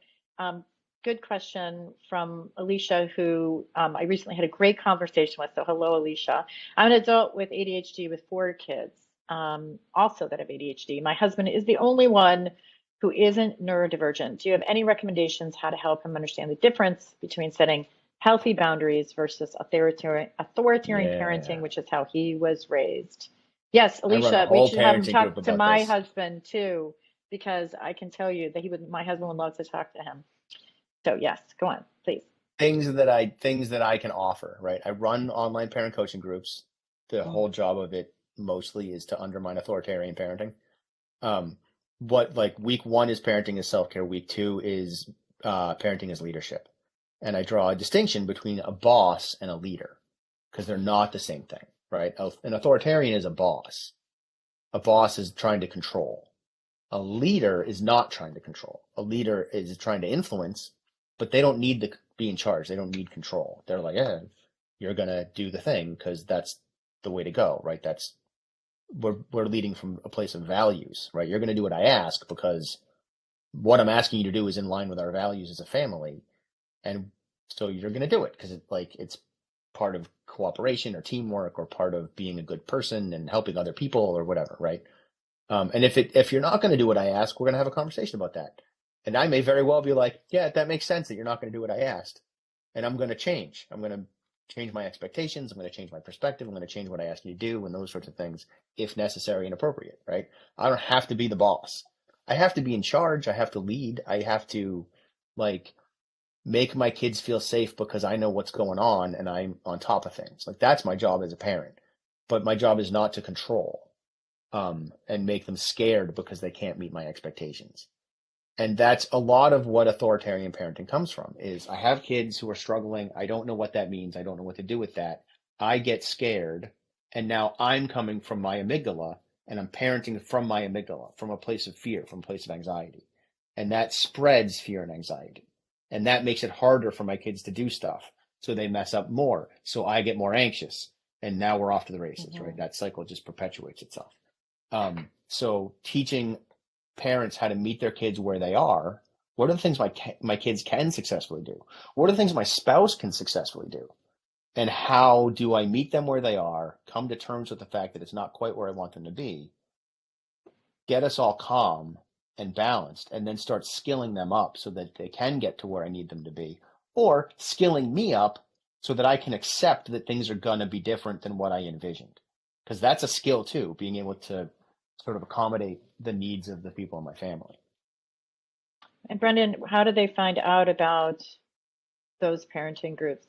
good question from Alicia, who I recently had a great conversation with. So, hello, Alicia. I'm an adult with ADHD with 4 kids, also that have ADHD. My husband is the only one who isn't neurodivergent. Do you have any recommendations how to help him understand the difference between setting healthy boundaries versus authoritarian parenting, Yeah, which is how he was raised? Yes, I run a Alicia, we whole should have him parenting group talk to about my this. husband too, because I can tell you that my husband would love to talk to him. So yes, go on, please. Things that I can offer, right? I run online parent coaching groups. The Mm, whole job of it mostly is to undermine authoritarian parenting. Um, what like week one is parenting as self-care, week two is parenting as leadership. And I draw a distinction between a boss and a leader because they're not the same thing, right? An authoritarian is a boss. A boss is trying to control. A leader is not trying to control. A leader is trying to influence, but they don't need to be in charge. They don't need control. They're like, yeah, you're gonna do the thing because that's the way to go, right? That's we're leading from a place of values, right? You're gonna do what I ask because what I'm asking you to do is in line with our values as a family, and so you're gonna do it because it's part of cooperation or teamwork or part of being a good person and helping other people or whatever, right? And if you're not going to do what I ask, we're going to have a conversation about that. And I may very well be like, yeah, that makes sense that you're not going to do what I asked. And I'm going to change. I'm going to change my expectations. I'm going to change my perspective. I'm going to change what I ask you to do and those sorts of things if necessary and appropriate, right? I don't have to be the boss. I have to be in charge. I have to lead. I have to like make my kids feel safe because I know what's going on and I'm on top of things. Like that's my job as a parent. But my job is not to control and make them scared because they can't meet my expectations. And that's a lot of what authoritarian parenting comes from is I have kids who are struggling. I don't know what that means. I don't know what to do with that. I get scared. And now I'm coming from my amygdala and I'm parenting from my amygdala, from a place of fear, from a place of anxiety. And that spreads fear and anxiety. And that makes it harder for my kids to do stuff. So they mess up more. So I get more anxious. And now we're off to the races, right? That cycle just perpetuates itself. So teaching parents how to meet their kids where they are. What are the things my kids can successfully do? What are the things my spouse can successfully do? And how do I meet them where they are, come to terms with the fact that it's not quite where I want them to be, get us all calm and balanced, and then start skilling them up so that they can get to where I need them to be, or skilling me up so that I can accept that things are going to be different than what I envisioned. Because that's a skill too, being able to sort of accommodate the needs of the people in my family. And Brendan, how did they find out about those parenting groups?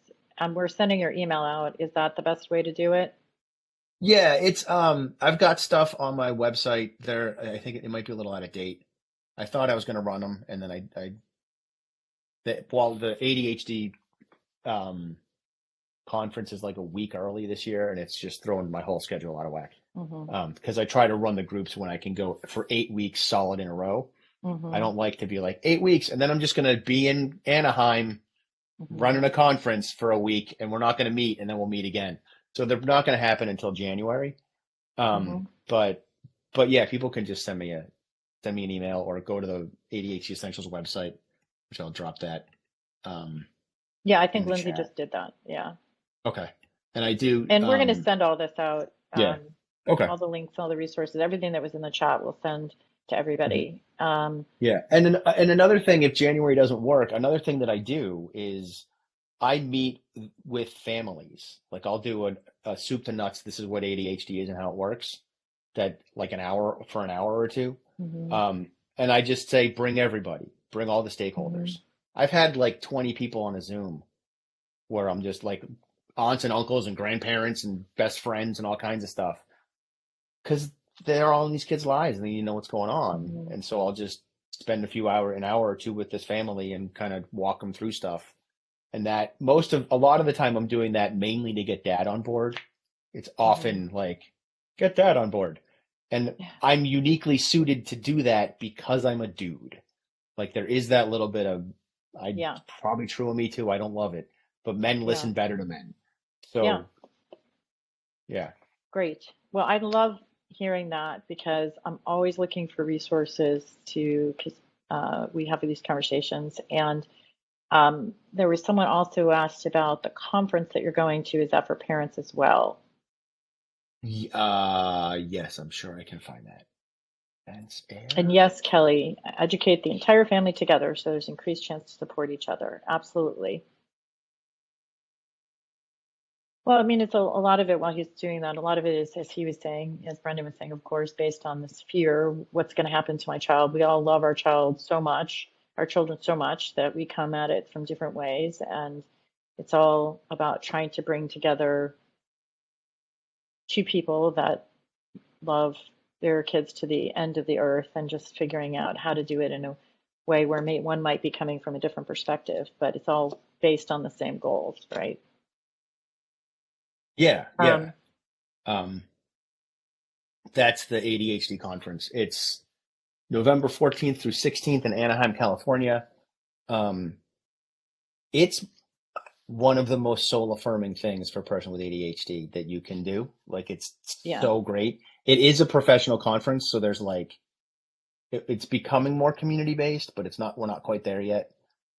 We're sending your email out. Is that the best way to do it? Yeah, it's I've got stuff on my website there. I think it might be a little out of date. I thought I was going to run them, and then the ADHD conference is like a week early this year, and it's just throwing my whole schedule out of whack. Because I try to run the groups when I can go for 8 weeks solid in a row. I don't like to be like 8 weeks, and then I'm just going to be in Anaheim running a conference for a week, and we're not going to meet, and then we'll meet again. So they're not going to happen until January. But yeah, people can just send me an email or go to the ADHD Essentials website, which I'll drop that. Yeah, I think Lindsay just did that. Yeah. Okay. And I do. And we're going to send all this out. Yeah. Okay. All the links, all the resources, everything that was in the chat, we'll send to everybody. Yeah. And another thing, if January doesn't work, another thing that I do is I meet with families. Like I'll do a soup to nuts. This is what ADHD is and how it works. That like an hour or two. And I just say, bring everybody, bring all the stakeholders. I've had like 20 people on a Zoom where I'm just like aunts and uncles and grandparents and best friends and all kinds of stuff. Because they're all in these kids' lives and they need to know what's going on. And so I'll just spend an hour or two with this family and kind of walk them through stuff. And that a lot of the time I'm doing that mainly to get dad on board. It's often like, get dad on board. And I'm uniquely suited to do that because I'm a dude. Like there is that little bit of, probably true of me too. I don't love it, but men listen better to men. So yeah. Great. Well, I love hearing that because I'm always looking for resources because we have these conversations. And there was someone also who asked about the conference that you're going to. Is that for parents as well? Yes, I'm sure I can find that. And yes, Kelly, educate the entire family together so there's increased chance to support each other. Absolutely. Well, I mean, it's a lot of it while he's doing that. A lot of it is, as he was saying, as Brendan was saying, of course, based on this fear, what's going to happen to my child? We all love our child so much, our children so much that we come at it from different ways. And it's all about trying to bring together two people that love their kids to the end of the earth and just figuring out how to do it in a way where one might be coming from a different perspective, but it's all based on the same goals, right? Yeah. That's the ADHD conference. It's November 14th through 16th in Anaheim, California. It's one of the most soul affirming things for a person with ADHD that you can do. Like it's so great. It is a professional conference. So there's like, it's becoming more community based, but we're not quite there yet.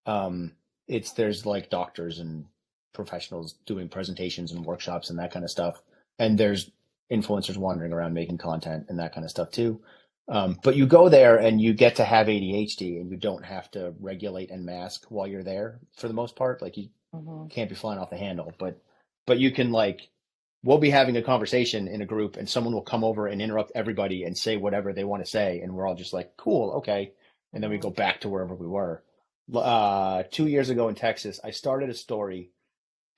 There's like doctors and professionals doing presentations and workshops and that kind of stuff. And there's influencers wandering around making content and that kind of stuff too. But you go there and you get to have ADHD and you don't have to regulate and mask while you're there for the most part. Like you can't be flying off the handle, but you can we'll be having a conversation in a group and someone will come over and interrupt everybody and say whatever they want to say. And we're all just like, cool. Okay. And then we go back to wherever we were. 2 years ago in Texas, I started a story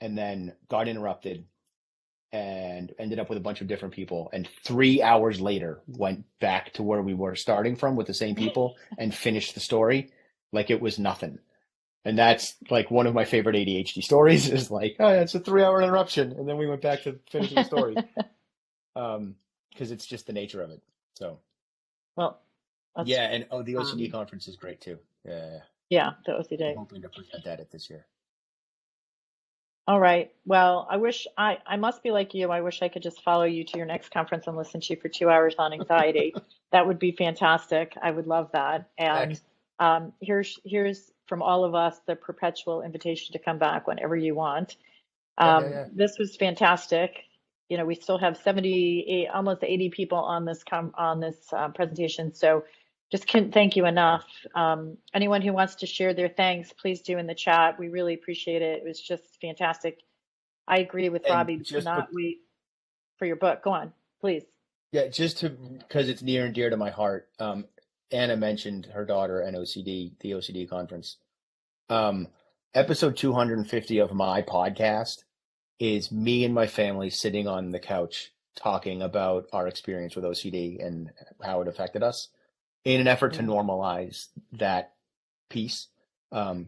and then got interrupted and ended up with a bunch of different people. And 3 hours later, went back to where we were starting from with the same people and finished the story like it was nothing. And that's like one of my favorite ADHD stories is like, oh, yeah, it's a 3 hour interruption. And then we went back to finishing the story. because it's just the nature of it. So Well, that's yeah, and the OCD um, conference is great too. Yeah, yeah, the I'm OCD. hoping to present that at this year. All right. Well, I must be like you. I wish I could just follow you to your next conference and listen to you for 2 hours on anxiety. That would be fantastic. I would love that. And Heck, here's from all of us the perpetual invitation to come back whenever you want. yeah. This was fantastic. You know, we still have 78, almost 80 people on this presentation. So just can't thank you enough. Anyone who wants to share their thanks, please do in the chat. We really appreciate it. It was just fantastic. I agree with And Robbie. We just cannot wait for your book. Go on, please. yeah, just to because it's near and dear to my heart. Anna mentioned her daughter and OCD, the OCD conference. Um, Episode 250 of my podcast is me and my family sitting on the couch talking about our experience with OCD and how it affected us in an effort to Yeah, normalize that piece.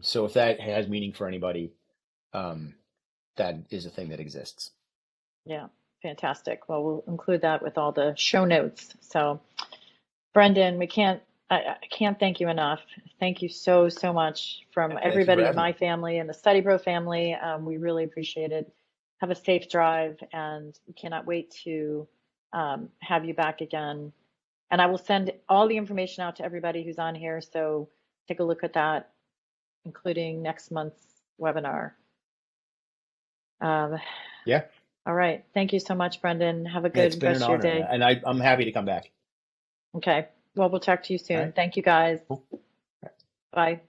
So if that has meaning for anybody, um, that is a thing that exists. yeah, fantastic. Well, we'll include that with all the show notes. So, Brendan, I can't thank you enough. Thank you so much from Thank you for everybody in having my me. family and the StudyPro family. We really appreciate it. Have a safe drive, and we cannot wait to have you back again. And I will send all the information out to everybody who's on here. So take a look at that, including next month's webinar. Um, Yeah, all right. Thank you so much, Brendan. Have a yeah, it's good been an rest of your honor, day. and I'm happy to come back. Okay. Well, we'll talk to you All soon. right. Thank you, guys. Cool. Bye.